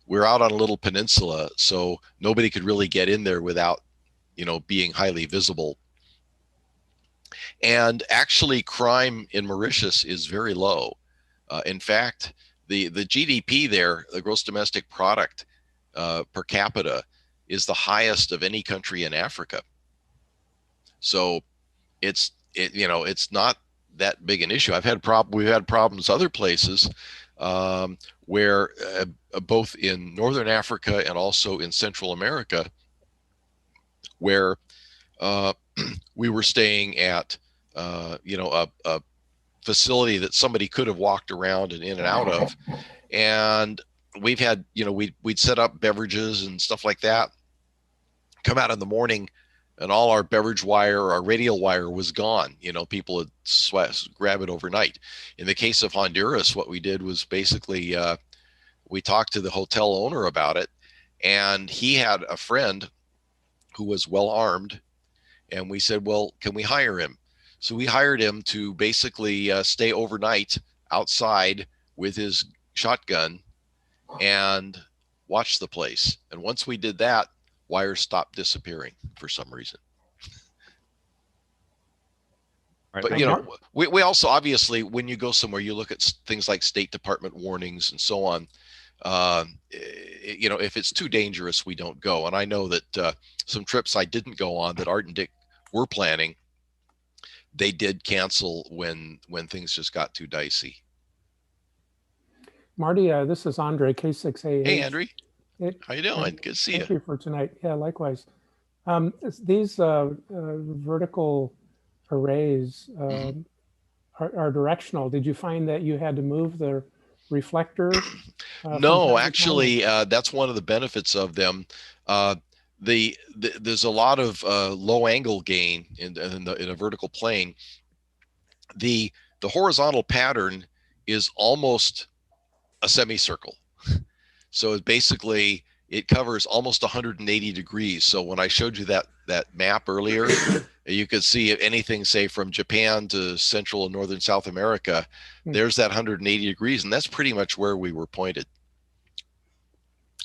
Speaker 1: We're out on a little peninsula, so nobody could really get in there without, being highly visible. And actually, crime in Mauritius is very low. In fact, the GDP there, the gross domestic product per capita, is the highest of any country in Africa. So it's not that big an issue. We've had problems other places where both in Northern Africa and also in Central America, where we were staying at a facility that somebody could have walked around and in and out of, and we've had we'd set up beverages and stuff like that, come out in the morning, and all our beverage wire, our radial wire was gone. People had grab it overnight. In the case of Honduras, what we did was basically we talked to the hotel owner about it, and he had a friend who was well armed, and we said, well, can we hire him? So we hired him to basically stay overnight outside with his shotgun and watch the place. And once we did that, wires stopped disappearing for some reason.
Speaker 5: Right,
Speaker 1: but we also, obviously, when you go somewhere, you look at things like State Department warnings and so on. If it's too dangerous, we don't go. And I know that some trips I didn't go on that Art and Dick were planning, they did cancel when things just got too dicey.
Speaker 6: Marty, this is Andre, K6A.
Speaker 1: Hey, Andre. How you doing? Good to see you.
Speaker 6: Thank you for tonight. Yeah, likewise. These vertical arrays are directional. Did you find that you had to move the reflector?
Speaker 1: No, actually, that's one of the benefits of them. There's a lot of low angle gain in a vertical plane. The horizontal pattern is almost a semicircle. So it covers almost 180 degrees. So when I showed you that map earlier, you could see if anything, say from Japan to Central and Northern South America, there's that 180 degrees, and that's pretty much where we were pointed.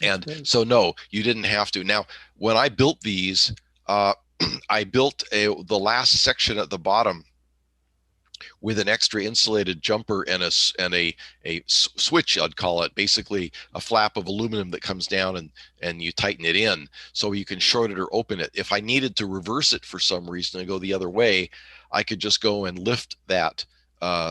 Speaker 1: And so no, you didn't have to. Now, when I built these, I built the last section at the bottom with an extra insulated jumper and a switch, I'd call it, basically a flap of aluminum that comes down and you tighten it in so you can short it or open it. If I needed to reverse it for some reason and go the other way, I could just go and lift that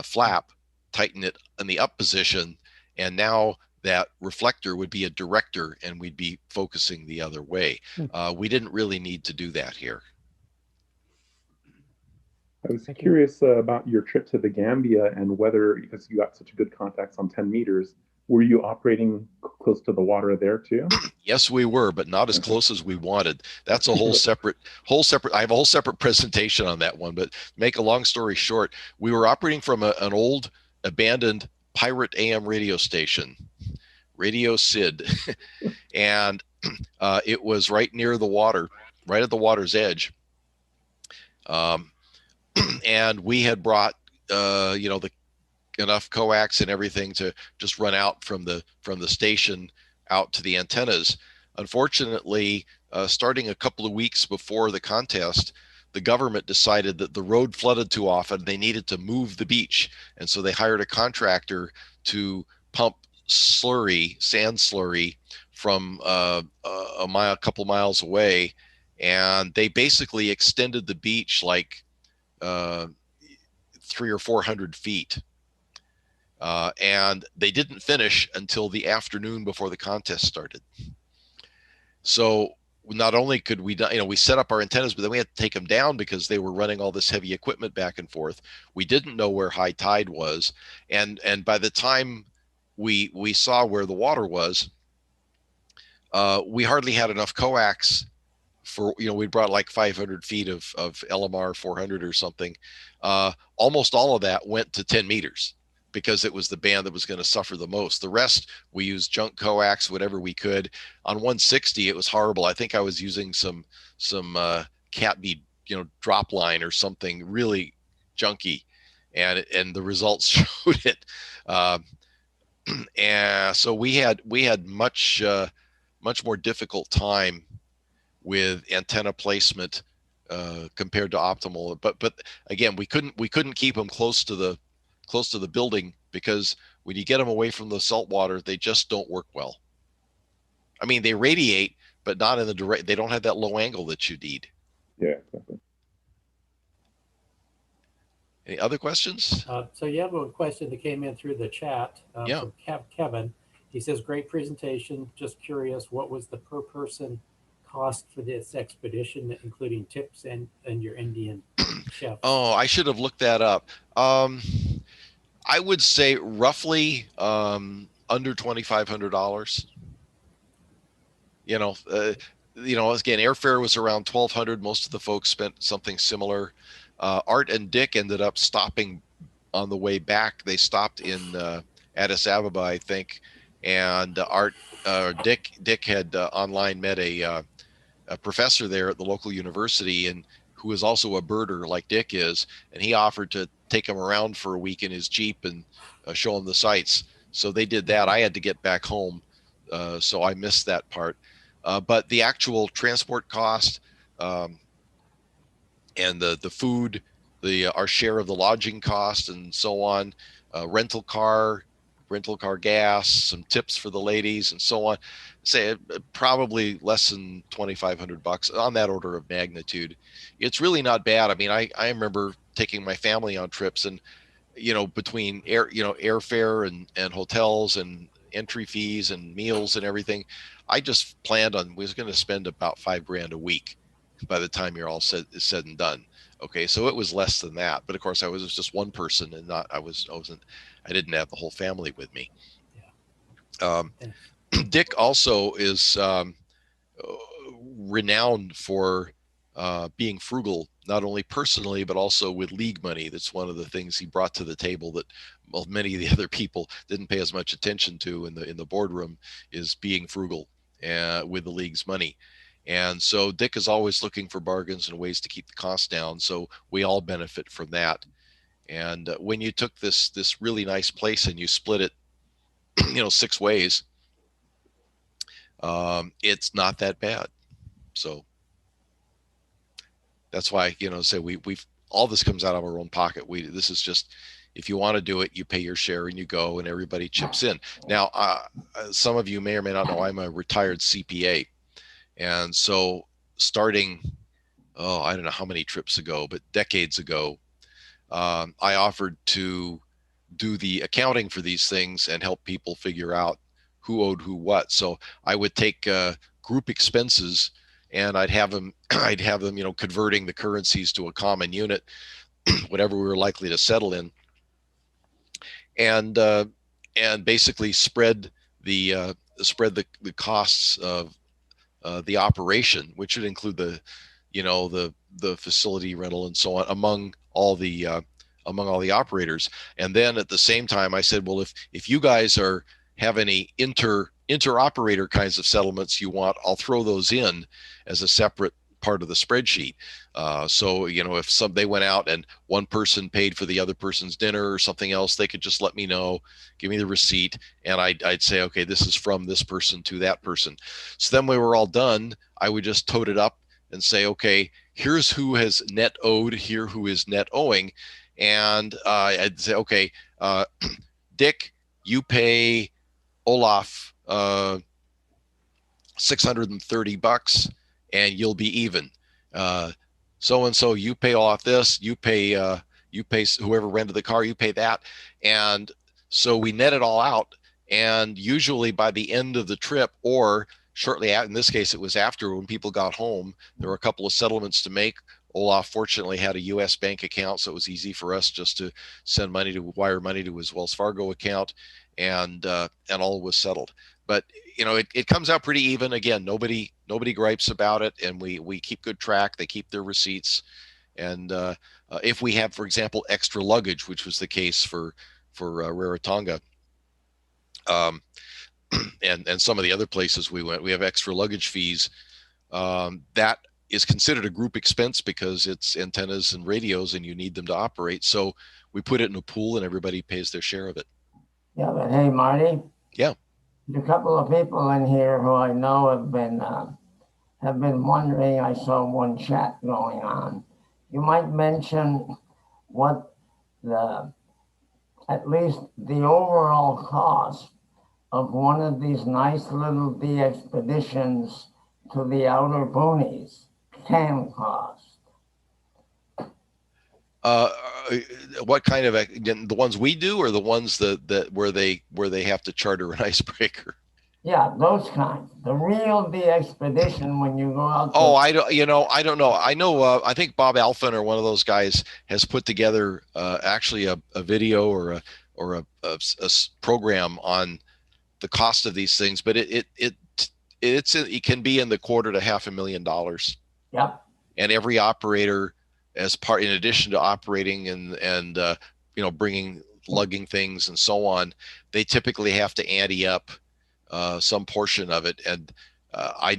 Speaker 1: flap, tighten it in the up position, and now that reflector would be a director and we'd be focusing the other way. We didn't really need to do that here.
Speaker 7: I was
Speaker 6: Thank you.
Speaker 7: curious about your trip to the Gambia and whether, because you got such good contacts on 10 meters, were you operating close to the water there too?
Speaker 1: Yes, we were, but not as close as we wanted. That's a whole separate, I have a whole separate presentation on that one, but make a long story short, we were operating from an old abandoned pirate AM radio station, Radio Sid. And it was right near the water, right at the water's edge. And we had brought, enough coax and everything to just run out from the station out to the antennas. Unfortunately, starting a couple of weeks before the contest, the government decided that the road flooded too often. They needed to move the beach. And so they hired a contractor to pump sand slurry from a couple miles away. And they basically extended the beach like 300 or 400 feet. And they didn't finish until the afternoon before the contest started. So not only could we, we set up our antennas, but then we had to take them down because they were running all this heavy equipment back and forth. We didn't know where high tide was. And by the time we saw where the water was, we hardly had enough coax for, we brought like 500 feet of LMR 400 or something. Almost all of that went to 10 meters because it was the band that was going to suffer the most. The rest, we used junk coax, whatever we could. On 160, it was horrible. I think I was using some cat bead, drop line or something really junky, and the results showed it. And so we had much more difficult time with antenna placement compared to optimal. But again, we couldn't keep them close to the building because when you get them away from the salt water, they just don't work well. I mean, they radiate, but not in the direct. They don't have that low angle that you need.
Speaker 7: Yeah, exactly.
Speaker 1: Any other questions?
Speaker 3: So you have a question that came in through the chat
Speaker 1: Yeah.
Speaker 3: from Kevin. He says, great presentation. Just curious, what was the per person cost for this expedition, including tips and your Indian chef?
Speaker 1: Oh, I should have looked that up. I would say roughly under $2,500. Again, airfare was around $1,200. Most of the folks spent something similar. Art and Dick ended up stopping on the way back. They stopped in Addis Ababa, I think, and Dick had online met a professor there at the local university, and who is also a birder like Dick is, and he offered to take him around for a week in his Jeep and show him the sights. So they did that. I had to get back home, so I missed that part. But the actual transport cost and the food, our share of the lodging cost and so on, rental car gas, some tips for the ladies and so on, say probably less than $2,500 on that order of magnitude. It's really not bad. I mean, I remember taking my family on trips, and between airfare and hotels and entry fees and meals and everything, I just planned on we was going to spend about $5,000 a week by the time you're all said and done. Okay, so it was less than that, but of course I was just one person, and I didn't have the whole family with me. Yeah. Dick also is renowned for being frugal, not only personally but also with league money. That's one of the things he brought to the table that many of the other people didn't pay as much attention to in the boardroom, is being frugal with the league's money. And so Dick is always looking for bargains and ways to keep the costs down. So we all benefit from that. And when you took this really nice place and you split it, 6 ways, it's not that bad. So that's why, say we've all this comes out of our own pocket. This is just, if you want to do it, you pay your share and you go, and everybody chips in. Now, some of you may or may not know, I'm a retired CPA. And so starting, I don't know how many trips ago, but decades ago, I offered to do the accounting for these things and help people figure out who owed who what. So I would take group expenses, and I'd have them converting the currencies to a common unit, whatever we were likely to settle in, and basically spread the costs of the operation, which would include the facility rental and so on, among all the operators. And then at the same time, I said, well, if you guys have any inter-operator kinds of settlements you want, I'll throw those in as a separate part of the spreadsheet. So if they went out and one person paid for the other person's dinner or something else, they could just let me know, give me the receipt, and I'd say, okay, this is from this person to that person. So then when we were all done, I would just tote it up and say, okay, here's who has net owed, here who is net owing. And I'd say, okay, Dick, you pay Olaf $630 and you'll be even. So and so, you pay Olaf this, you pay whoever rented the car, you pay that. And so we net it all out, and usually by the end of the trip, or shortly after, in this case it was after, when people got home, there were a couple of settlements to make. Olaf fortunately had a US bank account, so it was easy for us just to wire money to his Wells Fargo account, and all was settled. But it comes out pretty even. Again, nobody gripes about it, and we keep good track. They keep their receipts, and if we have, for example, extra luggage, which was the case for Rarotonga, and some of the other places we went, we have extra luggage fees. That is considered a group expense because it's antennas and radios, and you need them to operate. So we put it in a pool, and everybody pays their share of it.
Speaker 4: Yeah, but hey, Marty.
Speaker 1: Yeah.
Speaker 4: There's a couple of people in here who I know have been wondering. I saw one chat going on. You might mention what at least the overall cost of one of these nice little de-expeditions to the outer boonies can cost.
Speaker 1: What kind of, the ones we do, or the ones that where they have to charter an icebreaker?
Speaker 4: Yeah, those kinds. The real de-expedition when you go out.
Speaker 1: Oh, I don't know. I know. I think Bob Alphen or one of those guys has put together actually a video or a program on the cost of these things, but it can be in the $250,000 to $500,000.
Speaker 4: Yep.
Speaker 1: And every operator, in addition to operating and bringing, lugging things and so on, they typically have to ante up some portion of it. And I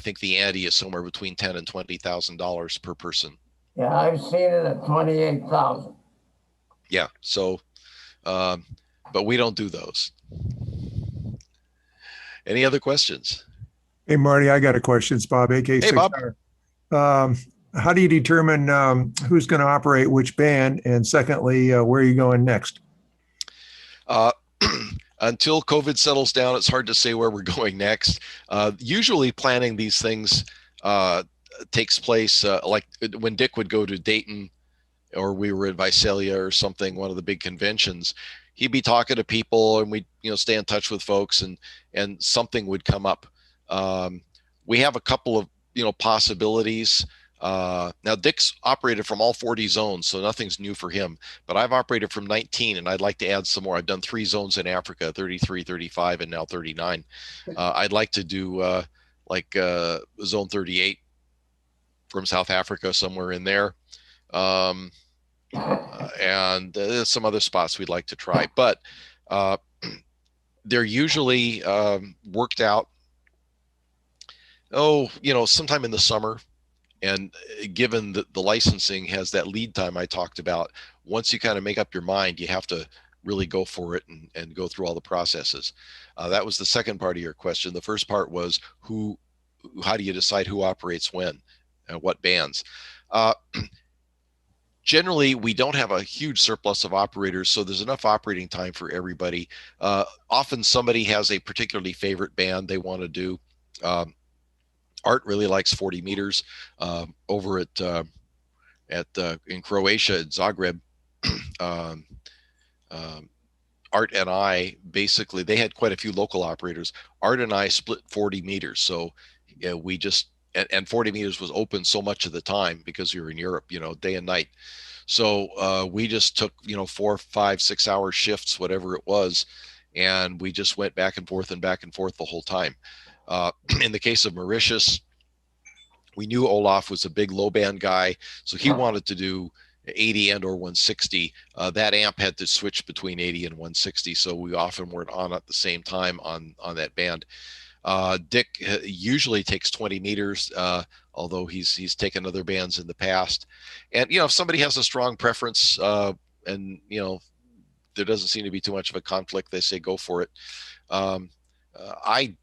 Speaker 1: think the ante is somewhere between $10,000 and $20,000 per person.
Speaker 4: Yeah, I've seen it at 28,000.
Speaker 1: Yeah. So, but we don't do those. Any other questions?
Speaker 8: Hey, Marty, I got a question. It's Bob, AK6.
Speaker 1: Hey, Bob.
Speaker 8: How do you determine who's going to operate which band? And secondly, where are you going next?
Speaker 1: Until COVID settles down, it's hard to say where we're going next. Usually planning these things takes place like when Dick would go to Dayton, or we were at Visalia or something, one of the big conventions. He'd be talking to people, and we'd stay in touch with folks, and something would come up. We have a couple of possibilities. Now Dick's operated from all 40 zones, so nothing's new for him, but I've operated from 19, and I'd like to add some more. I've done 3 zones in Africa, 33, 35, and now 39. I'd like to do zone 38 from South Africa, somewhere in there. And there's some other spots we'd like to try, but they're usually worked out, sometime in the summer. And given that the licensing has that lead time I talked about, once you kind of make up your mind, you have to really go for it and go through all the processes. That was the second part of your question. The first part was how do you decide who operates when, what bands? Generally, we don't have a huge surplus of operators, so there's enough operating time for everybody. Often somebody has a particularly favorite band they want to do. Art really likes 40 meters over in Croatia, at Zagreb. Art and I, basically, they had quite a few local operators. Art and I split 40 meters. So we just, and 40 meters was open so much of the time because you're in Europe, day and night. So we just took, 4, 5, 6 hour shifts, whatever it was. And we just went back and forth the whole time. In the case of Mauritius, we knew Olaf was a big low band guy. So he wanted to do 80 and or 160. That amp had to switch between 80 and 160. So we often weren't on at the same time on that band. Dick usually takes 20 meters, although he's taken other bands in the past. And, if somebody has a strong preference, and, there doesn't seem to be too much of a conflict, they say, go for it. I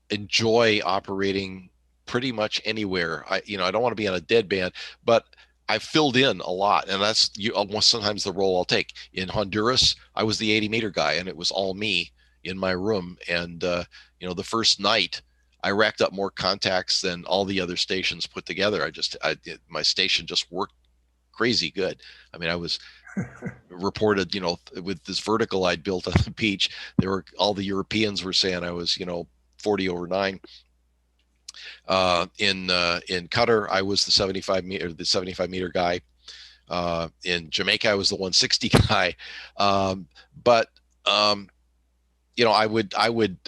Speaker 1: enjoy operating pretty much anywhere. I don't want to be on a dead band, but I filled in a lot, and that's almost sometimes the role I'll take. In Honduras, I was the 80 meter guy, and it was all me in my room. And the first night, I racked up more contacts than all the other stations put together. My station just worked crazy good. I mean, I was reported, with this vertical I'd built on the beach. All the Europeans were saying I was, 40 over 9. In Qatar, I was the 75 meter guy. In Jamaica, I was the 160 guy. But I would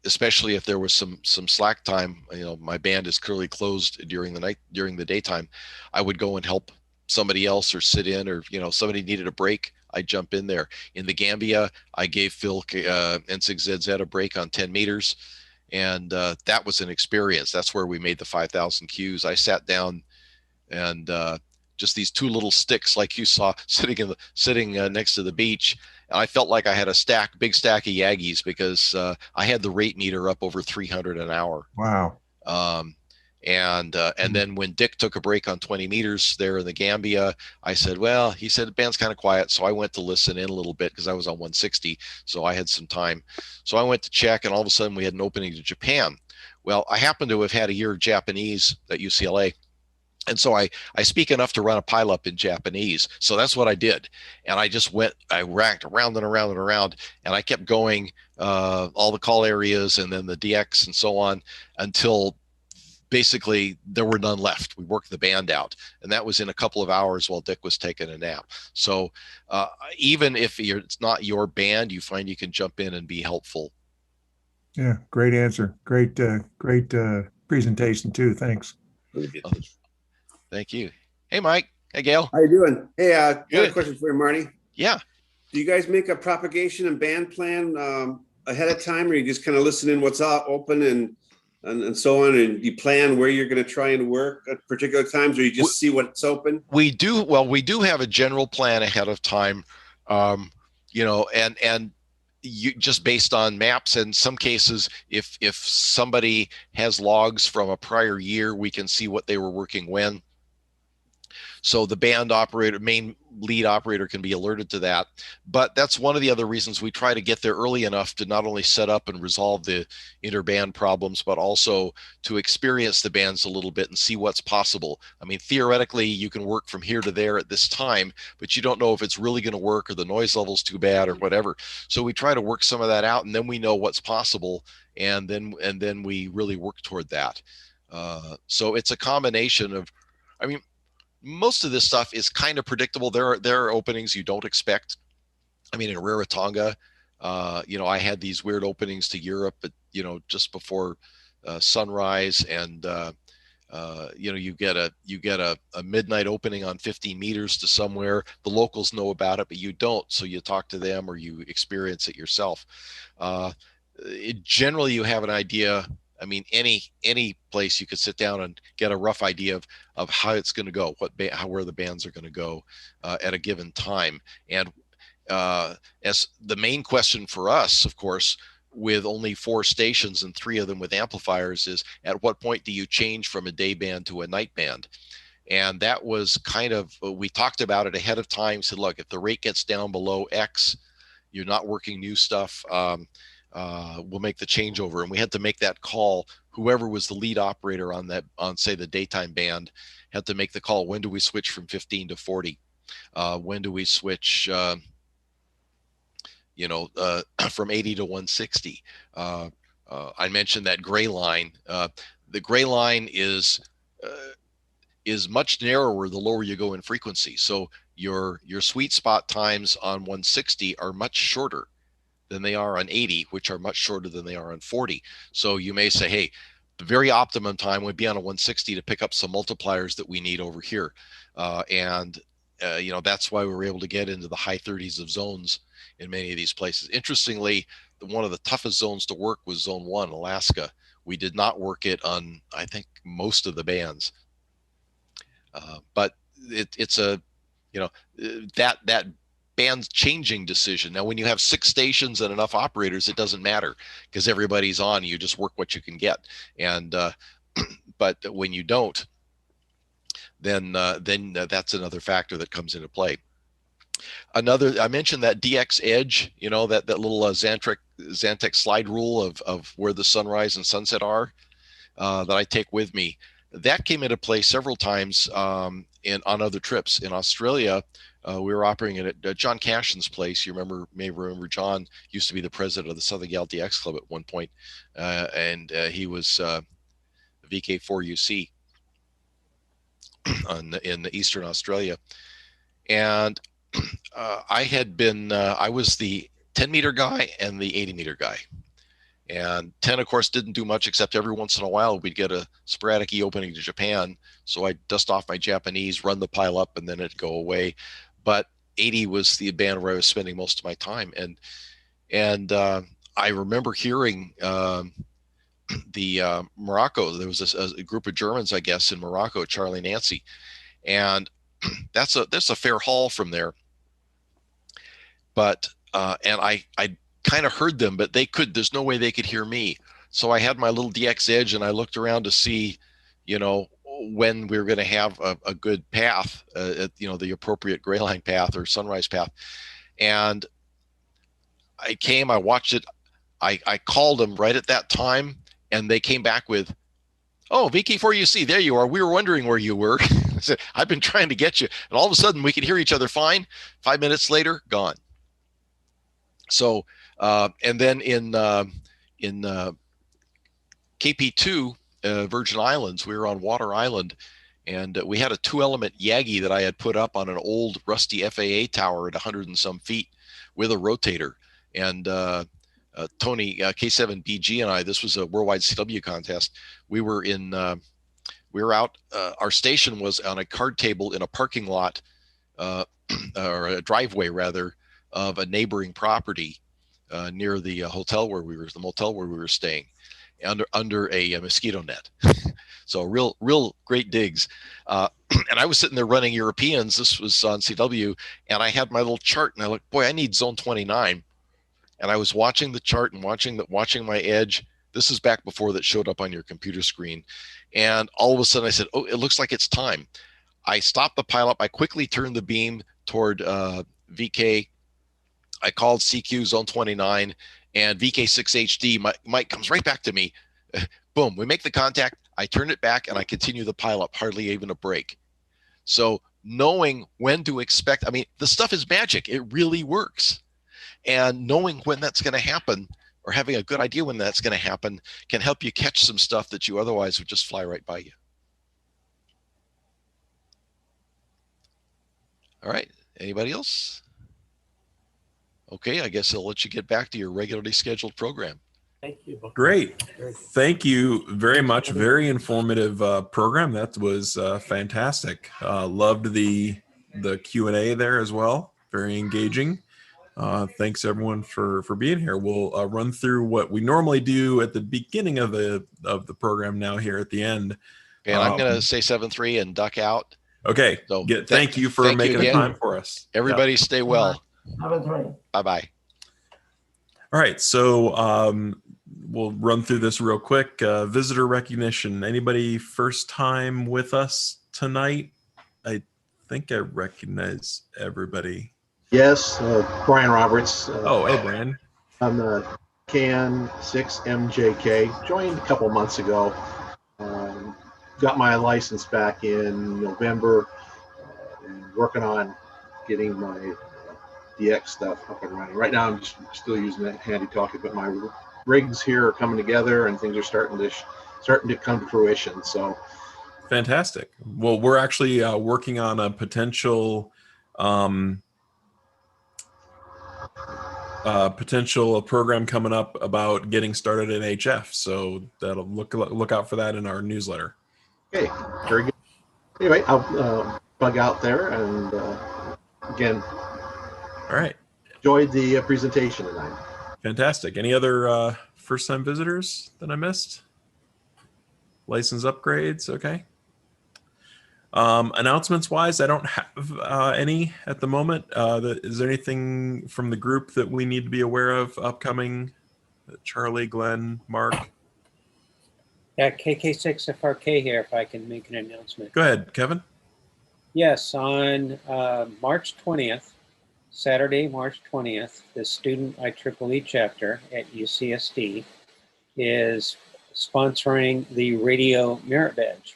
Speaker 1: especially if there was some slack time, my band is clearly closed during the night, during the daytime, I would go and help somebody else or sit in, or, somebody needed a break, I'd jump in there. In the Gambia, I gave Phil N6VI a break on 10 meters. And that was an experience. That's where we made the 5,000 Qs. I sat down and just these two little sticks, like you saw, sitting next to the beach. And I felt like I had a big stack of Yagis, because I had the rate meter up over 300 an hour.
Speaker 8: Wow.
Speaker 1: And then when Dick took a break on 20 meters there in the Gambia, I said, well, he said, the band's kind of quiet. So I went to listen in a little bit, because I was on 160. So I had some time. So I went to check, and all of a sudden we had an opening to Japan. Well, I happen to have had a year of Japanese at UCLA. And so I speak enough to run a pileup in Japanese. So that's what I did. And I racked around and around and around, and I kept going, all the call areas and then the DX and so on, until basically there were none left. We worked the band out, and that was in a couple of hours while Dick was taking a nap. So even if it's not your band, you find you can jump in and be helpful.
Speaker 8: Yeah, great answer. Great presentation too. Thanks.
Speaker 1: Thank you. Hey, Mike. Hey, Gail.
Speaker 9: How you doing? Hey, got
Speaker 1: Good.
Speaker 9: a question for you, Marty.
Speaker 1: Yeah.
Speaker 9: Do you guys make a propagation and band plan ahead of time, or you just kind of listen in what's open and so on, and you plan where you're going to try and work at particular times, or you just see what's open?
Speaker 1: We do have a general plan ahead of time, and you just based on maps. In some cases, if somebody has logs from a prior year, we can see what they were working when. So the band operator, main lead operator, can be alerted to that. But that's one of the other reasons we try to get there early enough to not only set up and resolve the interband problems, but also to experience the bands a little bit and see what's possible. I mean, theoretically, you can work from here to there at this time, but you don't know if it's really going to work, or the noise level's too bad, or whatever. So we try to work some of that out, and then we know what's possible, and then we really work toward that. So it's a combination of, I mean, most of this stuff is kind of predictable. There are openings you don't expect. I mean, in Rarotonga, I had these weird openings to Europe, but just before sunrise, and you get a midnight opening on 15 meters to somewhere. The locals know about it, but you don't. So you talk to them, or you experience it yourself. Generally, you have an idea. I mean, any place you could sit down and get a rough idea of how it's going to go, where the bands are going to go at a given time. And as the main question for us, of course, with only 4 stations and 3 of them with amplifiers, is at what point do you change from a day band to a night band? And that was kind of, we talked about it ahead of time, said, look, if the rate gets down below X, you're not working new stuff, we'll make the changeover. And we had to make that call. Whoever was the lead operator on say the daytime band, had to make the call. When do we switch from 15 to 40? When do we switch, from 80 to 160? I mentioned that gray line. The gray line is much narrower the lower you go in frequency. So your sweet spot times on 160 are much shorter than they are on 80, which are much shorter than they are on 40. So you may say, hey, the very optimum time would be on a 160 to pick up some multipliers that we need over here. That's why we were able to get into the high 30s of zones in many of these places. Interestingly, one of the toughest zones to work was Zone 1, Alaska. We did not work it on, I think, most of the bands. But it's a, that band changing decision. Now, when you have 6 stations and enough operators, it doesn't matter because everybody's on. You just work what you can get. And but when you don't, then that's another factor that comes into play. I mentioned that DX edge, that little Xantec slide rule of where the sunrise and sunset are that I take with me. That came into play several times on other trips. In Australia, we were operating at John Cashin's place. You may remember John used to be the president of the Southern Gal DX Club at one point, and he was VK4UC in Eastern Australia. And I was the 10-meter guy and the 80-meter guy. And 10, of course, didn't do much except every once in a while we'd get a sporadic opening to Japan. So I'd dust off my Japanese, run the pile up, and then it'd go away. But 80 was the band where I was spending most of my time. And I remember hearing the Morocco. There was a group of Germans, I guess, in Morocco, Charlie Nancy. And that's a fair haul from there. But and I kind of heard them, but there's no way they could hear me. So I had my little DX edge and I looked around to see, when we were going to have a good path, the appropriate gray line path or sunrise path. And I watched it. I called them right at that time and they came back with, "Oh, VK4UC, there you are. We were wondering where you were." I said, "I've been trying to get you." And all of a sudden we could hear each other fine. 5 minutes later, gone. So, and then in KP2, Virgin Islands, we were on Water Island, and we had a 2-element Yagi that I had put up on an old rusty FAA tower at 100 and some feet with a rotator. And Tony K7BG and I, this was a worldwide CW contest. We were out. Our station was on a card table in a parking lot, or a driveway rather, of a neighboring property near the motel where we were staying, under a mosquito net. So real great digs. And I was sitting there running Europeans. This was on CW, and I had my little chart, and I looked, boy, I need zone 29. And I was watching the chart and watching my edge. This is back before that showed up on your computer screen. And all of a sudden I said, "Oh, it looks like it's time." I stopped the pileup. I quickly turned the beam toward VK. I called CQ zone 29, and VK6HD, Mike comes right back to me. Boom, we make the contact. I turn it back and I continue the pileup, hardly even a break. So knowing when to expect, I mean, the stuff is magic. It really works. And knowing when that's going to happen, or having a good idea when that's going to happen, can help you catch some stuff that you otherwise would just fly right by you. All right, anybody else? Okay, I guess I'll let you get back to your regularly scheduled program.
Speaker 3: Thank you.
Speaker 2: Great. Thank you very much. Very informative program. That was fantastic. Loved the Q&A there as well. Very engaging. Thanks everyone for being here. We'll run through what we normally do at the beginning of the program now here at the end.
Speaker 1: Okay, and I'm going to say 7-3 and duck out.
Speaker 2: Okay. So thank you for making the time for us.
Speaker 1: Everybody stay well.
Speaker 4: 7-3.
Speaker 1: Bye-bye.
Speaker 2: All right. So we'll run through this real quick. Visitor recognition. Anybody first time with us tonight? I think I recognize everybody.
Speaker 10: Yes, Brian Roberts.
Speaker 2: Oh, hey, Brian.
Speaker 10: I'm the K6MJK. Joined a couple months ago. Got my license back in November. And working on getting my DX stuff up and running. Right now, I'm just still using that handy talkie, but my rigs here are coming together and things are starting to come to fruition. So
Speaker 2: fantastic. Well, we're actually working on a potential program coming up about getting started in HF. So that'll look out for that in our newsletter.
Speaker 10: Okay, very good. Anyway, I'll bug out there and again.
Speaker 2: All right.
Speaker 10: Enjoyed the presentation tonight.
Speaker 2: Fantastic. Any other first-time visitors that I missed? License upgrades, okay. Announcements-wise, I don't have any at the moment. Is there anything from the group that we need to be aware of upcoming? Charlie, Glenn, Mark?
Speaker 11: Yeah, KK6FRK here, if I can make an announcement.
Speaker 2: Go ahead, Kevin.
Speaker 11: Yes, on March 20th, Saturday, March 20th, the student IEEE chapter at UCSD is sponsoring the Radio Merit Badge.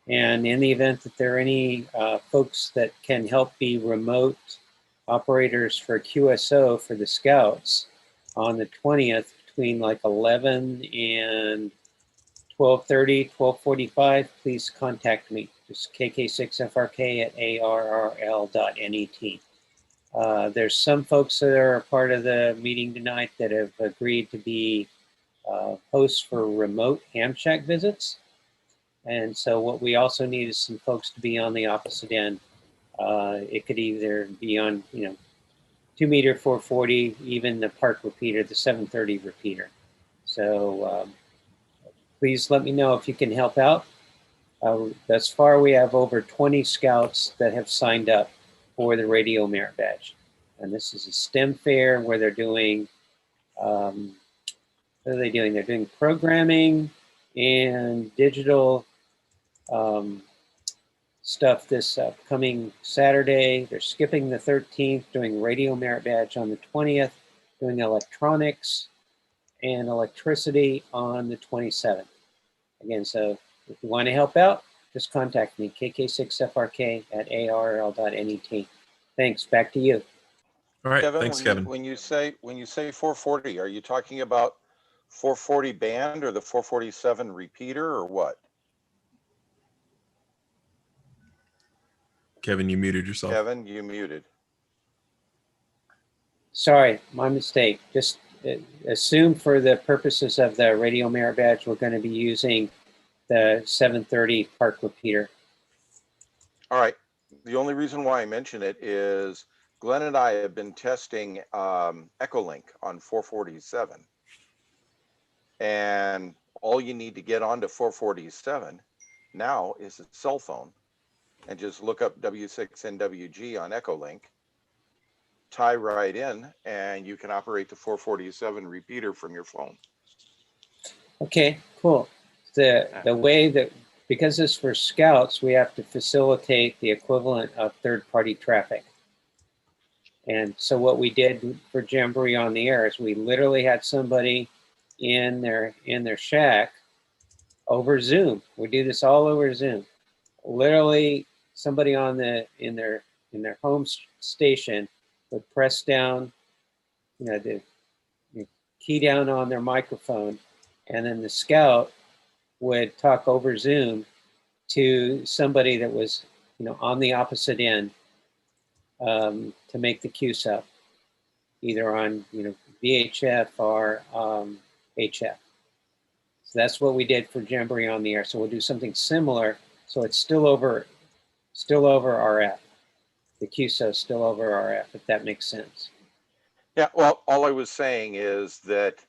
Speaker 11: And in the event that there are any folks that can help be remote operators for QSO for the Scouts on the 20th between like 11 and 12:30, 12:45, please contact me. Just KK6FRK at arrl.net. There's some folks that are a part of the meeting tonight that have agreed to be hosts for remote ham shack visits. And so what we also need is some folks to be on the opposite end. It could either be on, 2 meter 440, even the PARC repeater, the 730 repeater. So please let me know if you can help out. Thus far, we have over 20 scouts that have signed up for the Radio Merit Badge. And this is a STEM fair where they're doing, what are they doing? They're doing programming and digital stuff this upcoming Saturday. They're skipping the 13th, doing Radio Merit Badge on the 20th, doing electronics and electricity on the 27th. Again, so if you want to help out, just contact me, KK6FRK at arrl.net. Thanks, back to you.
Speaker 2: All right,
Speaker 12: Kevin,
Speaker 2: thanks, Kevin.
Speaker 12: When you say 440, are you talking about 440 band or the 447 repeater or what?
Speaker 2: Kevin, you muted yourself.
Speaker 12: Kevin, you muted.
Speaker 11: Sorry, my mistake. Just assume for the purposes of the Radio Merit Badge, we're going to be using the 730 PARC repeater.
Speaker 12: All right. The only reason why I mention it is Glenn and I have been testing Echolink on 447. And all you need to get onto 447 now is a cell phone and just look up W6NWG on Echolink, tie right in, and you can operate the 447 repeater from your phone.
Speaker 11: Okay, cool. The way that, because it's for scouts, we have to facilitate the equivalent of third-party traffic. And so what we did for Jamboree on the Air is we literally had somebody in their shack over Zoom. We do this all over Zoom. Literally, somebody in their home station would press down, the key down on their microphone, and then the scout would talk over Zoom to somebody that was, on the opposite end to make the QSO, either on, VHF or HF. So that's what we did for Jamboree on the Air. So we'll do something similar. So it's still over RF. The QSO is still over RF, if that makes sense.
Speaker 12: Yeah, well, all I was saying is that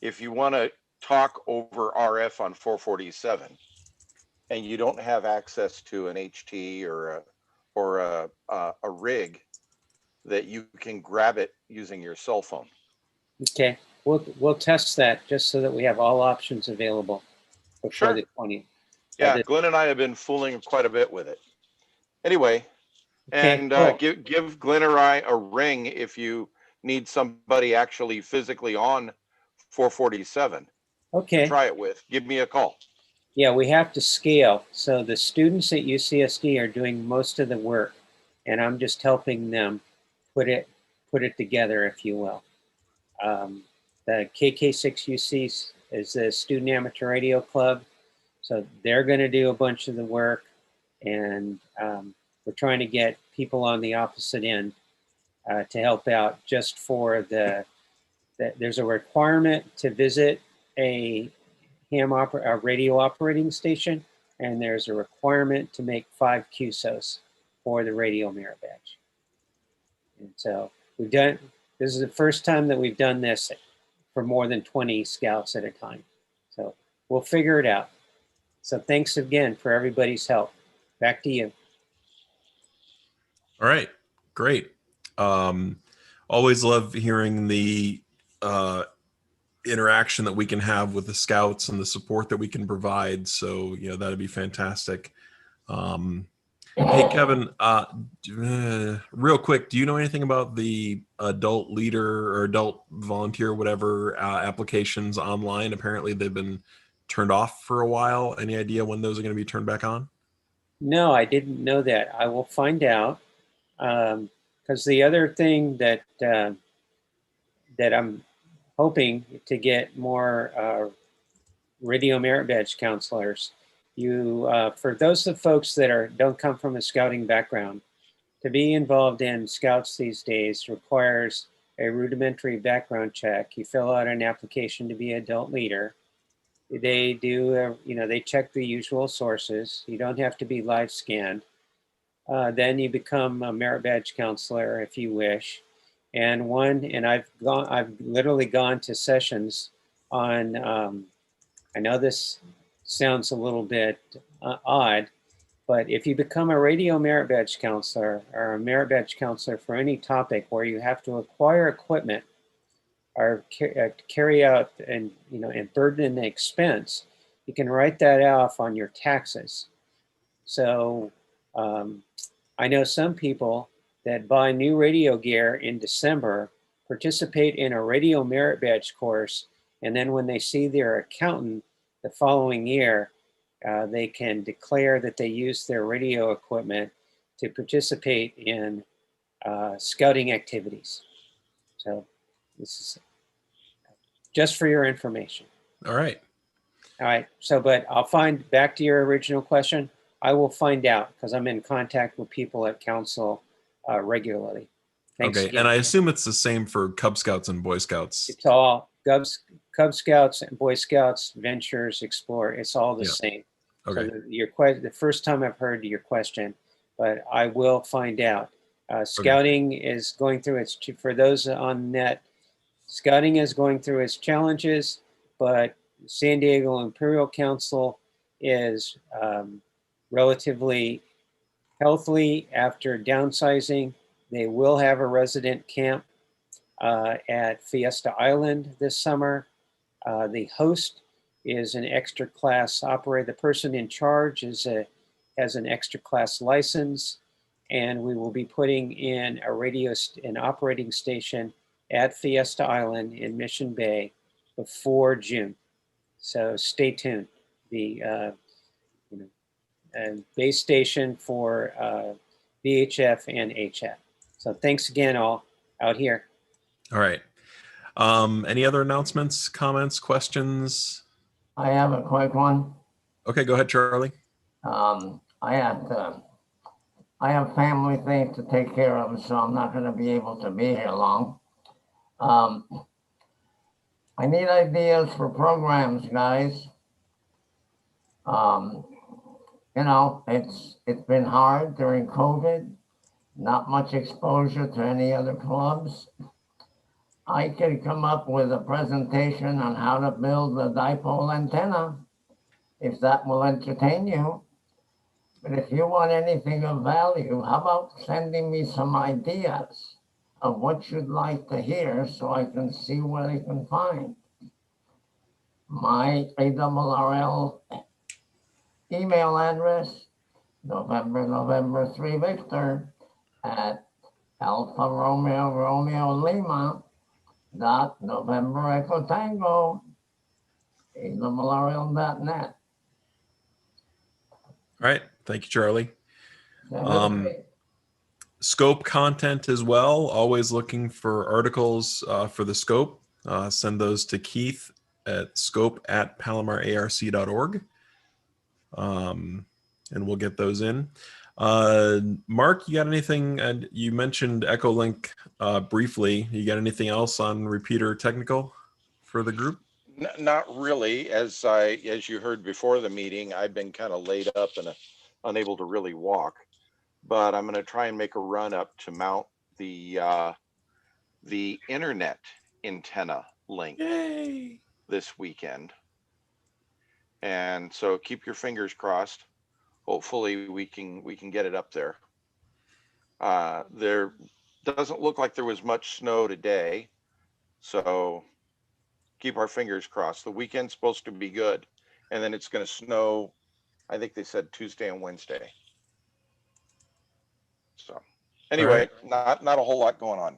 Speaker 12: if you want to talk over RF on 447 and you don't have access to an HT or a rig, that you can grab it using your cell phone.
Speaker 11: Okay, we'll test that just so that we have all options available before the 20th.
Speaker 12: Yeah, Glenn and I have been fooling quite a bit with it. Anyway,
Speaker 11: okay,
Speaker 12: and
Speaker 11: cool.
Speaker 12: give Glenn or I a ring if you need somebody actually physically on 447.
Speaker 11: Okay.
Speaker 12: To try it with. Give me a call.
Speaker 11: Yeah, we have to scale. So the students at UCSD are doing most of the work. and I'm just helping them put it together, if you will. The KK6UC is the Student Amateur Radio Club, so they're going to do a bunch of the work, and we're trying to get people on the opposite end to help out. Just for there's a requirement to visit a radio operating station, and there's a requirement to make 5 QSOs for the radio merit badge. And so this is the first time that we've done this for more than 20 scouts at a time. So we'll figure it out. So thanks again for everybody's help. Back to you.
Speaker 2: All right, great. Always love hearing the interaction that we can have with the scouts and the support that we can provide. So, that'd be fantastic. Hey, Kevin, real quick, do you know anything about the adult leader or adult volunteer, whatever, applications online? Apparently they've been turned off for a while. Any idea when those are going to be turned back on?
Speaker 11: No, I didn't know that. I will find out. Because the other thing that I'm hoping to get more radio merit badge counselors. For those of folks that don't come from a scouting background, to be involved in scouts these days requires a rudimentary background check. You fill out an application to be adult leader. They do, they check the usual sources. You don't have to be live scanned. Then you become a merit badge counselor if you wish. And I've literally gone to sessions on, I know this sounds a little bit odd, but if you become a radio merit badge counselor or a merit badge counselor for any topic where you have to acquire equipment or carry out and burden the expense, you can write that off on your taxes. So I know some people that buy new radio gear in December, participate in a radio merit badge course, and then when they see their accountant the following year, they can declare that they use their radio equipment to participate in scouting activities. So this is just for your information.
Speaker 2: All right.
Speaker 11: All right. So, but I'll find, back to your original question, I will find out because I'm in contact with people at council regularly. Thanks
Speaker 2: okay.
Speaker 11: again.
Speaker 2: And I assume it's the same for Cub Scouts and Boy Scouts.
Speaker 11: It's all Cub Scouts and Boy Scouts, Ventures, Explore. It's all the same.
Speaker 2: Okay.
Speaker 11: So the first time I've heard your question, but I will find out. Scouting is going through for those on net, Scouting is going through its challenges, but San Diego Imperial Council is relatively healthy after downsizing. They will have a resident camp at Fiesta Island this summer. The host is an extra class operator. The person in charge has an extra class license, and we will be putting in an operating station at Fiesta Island in Mission Bay before June. So stay tuned. The base station for VHF and HF. So thanks again, all out here.
Speaker 2: All right. Any other announcements, comments, questions?
Speaker 4: I have a quick one.
Speaker 2: Okay, go ahead, Charlie.
Speaker 4: I have family things to take care of, so I'm not going to be able to be here long. I need ideas for programs, guys. It's been hard during COVID, not much exposure to any other clubs. I could come up with a presentation on how to build a dipole antenna, if that will entertain you. But if you want anything of value, how about sending me some ideas of what you'd like to hear so I can see what I can find? My ARRL email address, November 3 Victor at Alpha Romeo Lima .November Echo Tango ARRL.net.
Speaker 2: All right. Thank you, Charlie. Scope content as well. Always looking for articles for the scope. Send those to Keith at scope@palomararc.org. And we'll get those in. Mark, you got anything? You mentioned Echolink briefly. You got anything else on repeater technical for the group?
Speaker 12: Not really. As you heard before the meeting, I've been kind of laid up and unable to really walk. But I'm going to try and make a run up to mount the internet antenna link this weekend. And so keep your fingers crossed. Hopefully we can get it up there. There doesn't look like there was much snow today, so keep our fingers crossed. The weekend's supposed to be good, and then it's going to snow. I think they said Tuesday and Wednesday. So anyway, not a whole lot going on.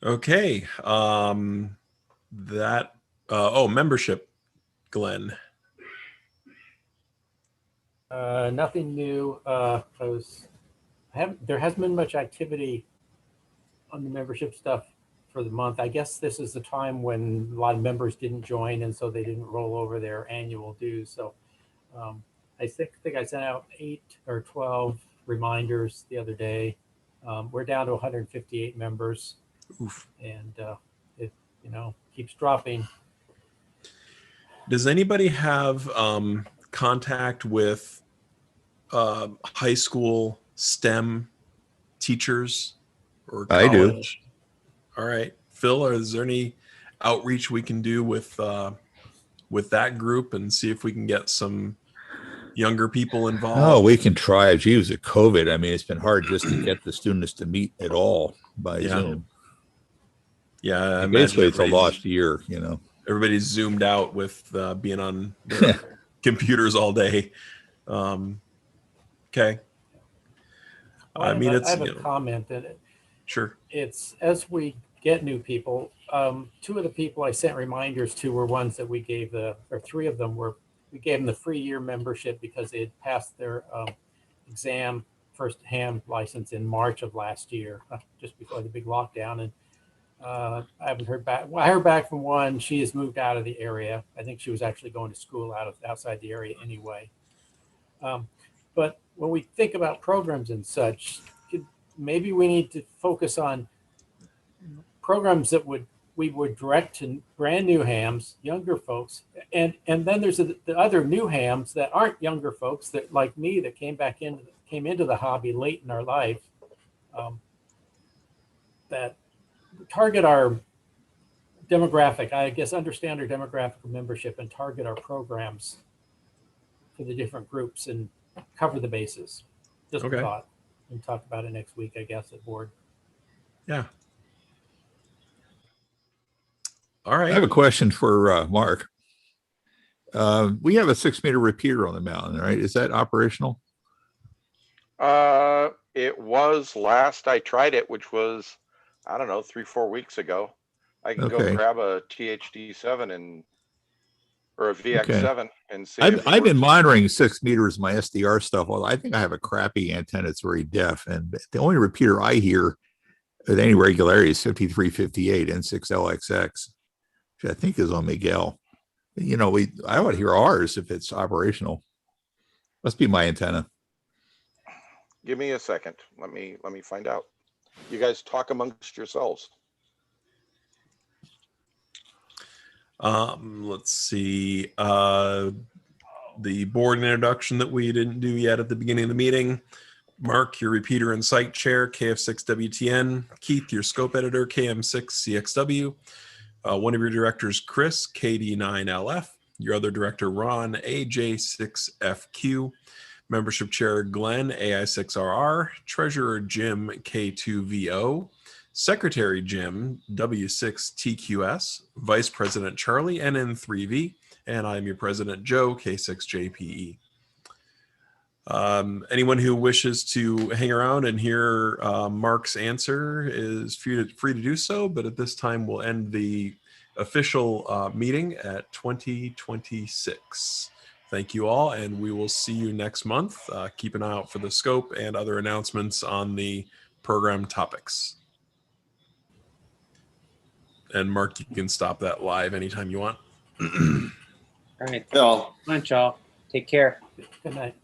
Speaker 2: Okay. Membership, Glenn.
Speaker 3: Nothing new. There hasn't been much activity on the membership stuff for the month. I guess this is the time when a lot of members didn't join, and so they didn't roll over their annual dues. So I think I sent out 8 or 12 reminders the other day. We're down to 158 members.
Speaker 2: Oof.
Speaker 3: And it keeps dropping.
Speaker 2: Does anybody have contact with high school STEM teachers or college?
Speaker 13: I do.
Speaker 2: All right, Phil, is there any outreach we can do with that group and see if we can get some younger people involved?
Speaker 13: Oh, we can try. Gee, with COVID, I mean, it's been hard just to get the students to meet at all by Zoom.
Speaker 2: Yeah,
Speaker 13: basically it's a lost year,
Speaker 2: Everybody's zoomed out with being on their computers all day. Okay.
Speaker 3: I have a comment that
Speaker 2: sure.
Speaker 3: It's as we get new people. 2 of the people I sent reminders to were ones that we gave 3 of them we gave them the free year membership because they had passed their exam first ham license in March of last year, just before the big lockdown. And I haven't heard back. Well, I heard back from one. She has moved out of the area. I think she was actually going to school outside the area anyway. But when we think about programs and such, maybe we need to focus on programs that we would direct to brand new hams, younger folks, and then there's the other new hams that aren't younger folks that, like me, that came into the hobby late in our life, that target our demographic. I guess understand our demographic of membership and target our programs for the different groups and cover the bases. Just a thought. And talk about it next week, I guess, at board.
Speaker 2: Yeah. All right.
Speaker 13: I have a question for Mark. We have a 6-meter repeater on the mountain, right? Is that operational?
Speaker 12: It was last I tried it, which was, I don't know, 3-4 weeks ago. I can go grab a THD7 or a VX7 and see.
Speaker 13: I've been monitoring 6 meters, my SDR stuff. Although I think I have a crappy antenna. It's very deaf. And the only repeater I hear with any regularity is 5358 N6LXX, which I think is on Miguel. I would hear ours if it's operational. Must be my antenna.
Speaker 12: Give me a second. Let me find out. You guys talk amongst yourselves.
Speaker 2: Let's see. The board introduction that we didn't do yet at the beginning of the meeting. Mark, your repeater and site chair, KF6WTN. Keith, your scope editor, KM6CXW. One of your directors, Chris, KD9LF. Your other director, Ron, AJ6FQ. Membership chair, Glenn, AI6RR. Treasurer, Jim, K2VO. Secretary, Jim, W6TQS. Vice President, Charlie, NN3V. And I'm your president, Joe, K6JPE. Anyone who wishes to hang around and hear Mark's answer is free to do so, but at this time we'll end the official meeting at 2026. Thank you all, and we will see you next month. Keep an eye out for the scope and other announcements on the program topics. And Mark, you can stop that live anytime you want.
Speaker 11: All right.
Speaker 9: Well,
Speaker 11: Come on, y'all. Take care.
Speaker 3: Good night.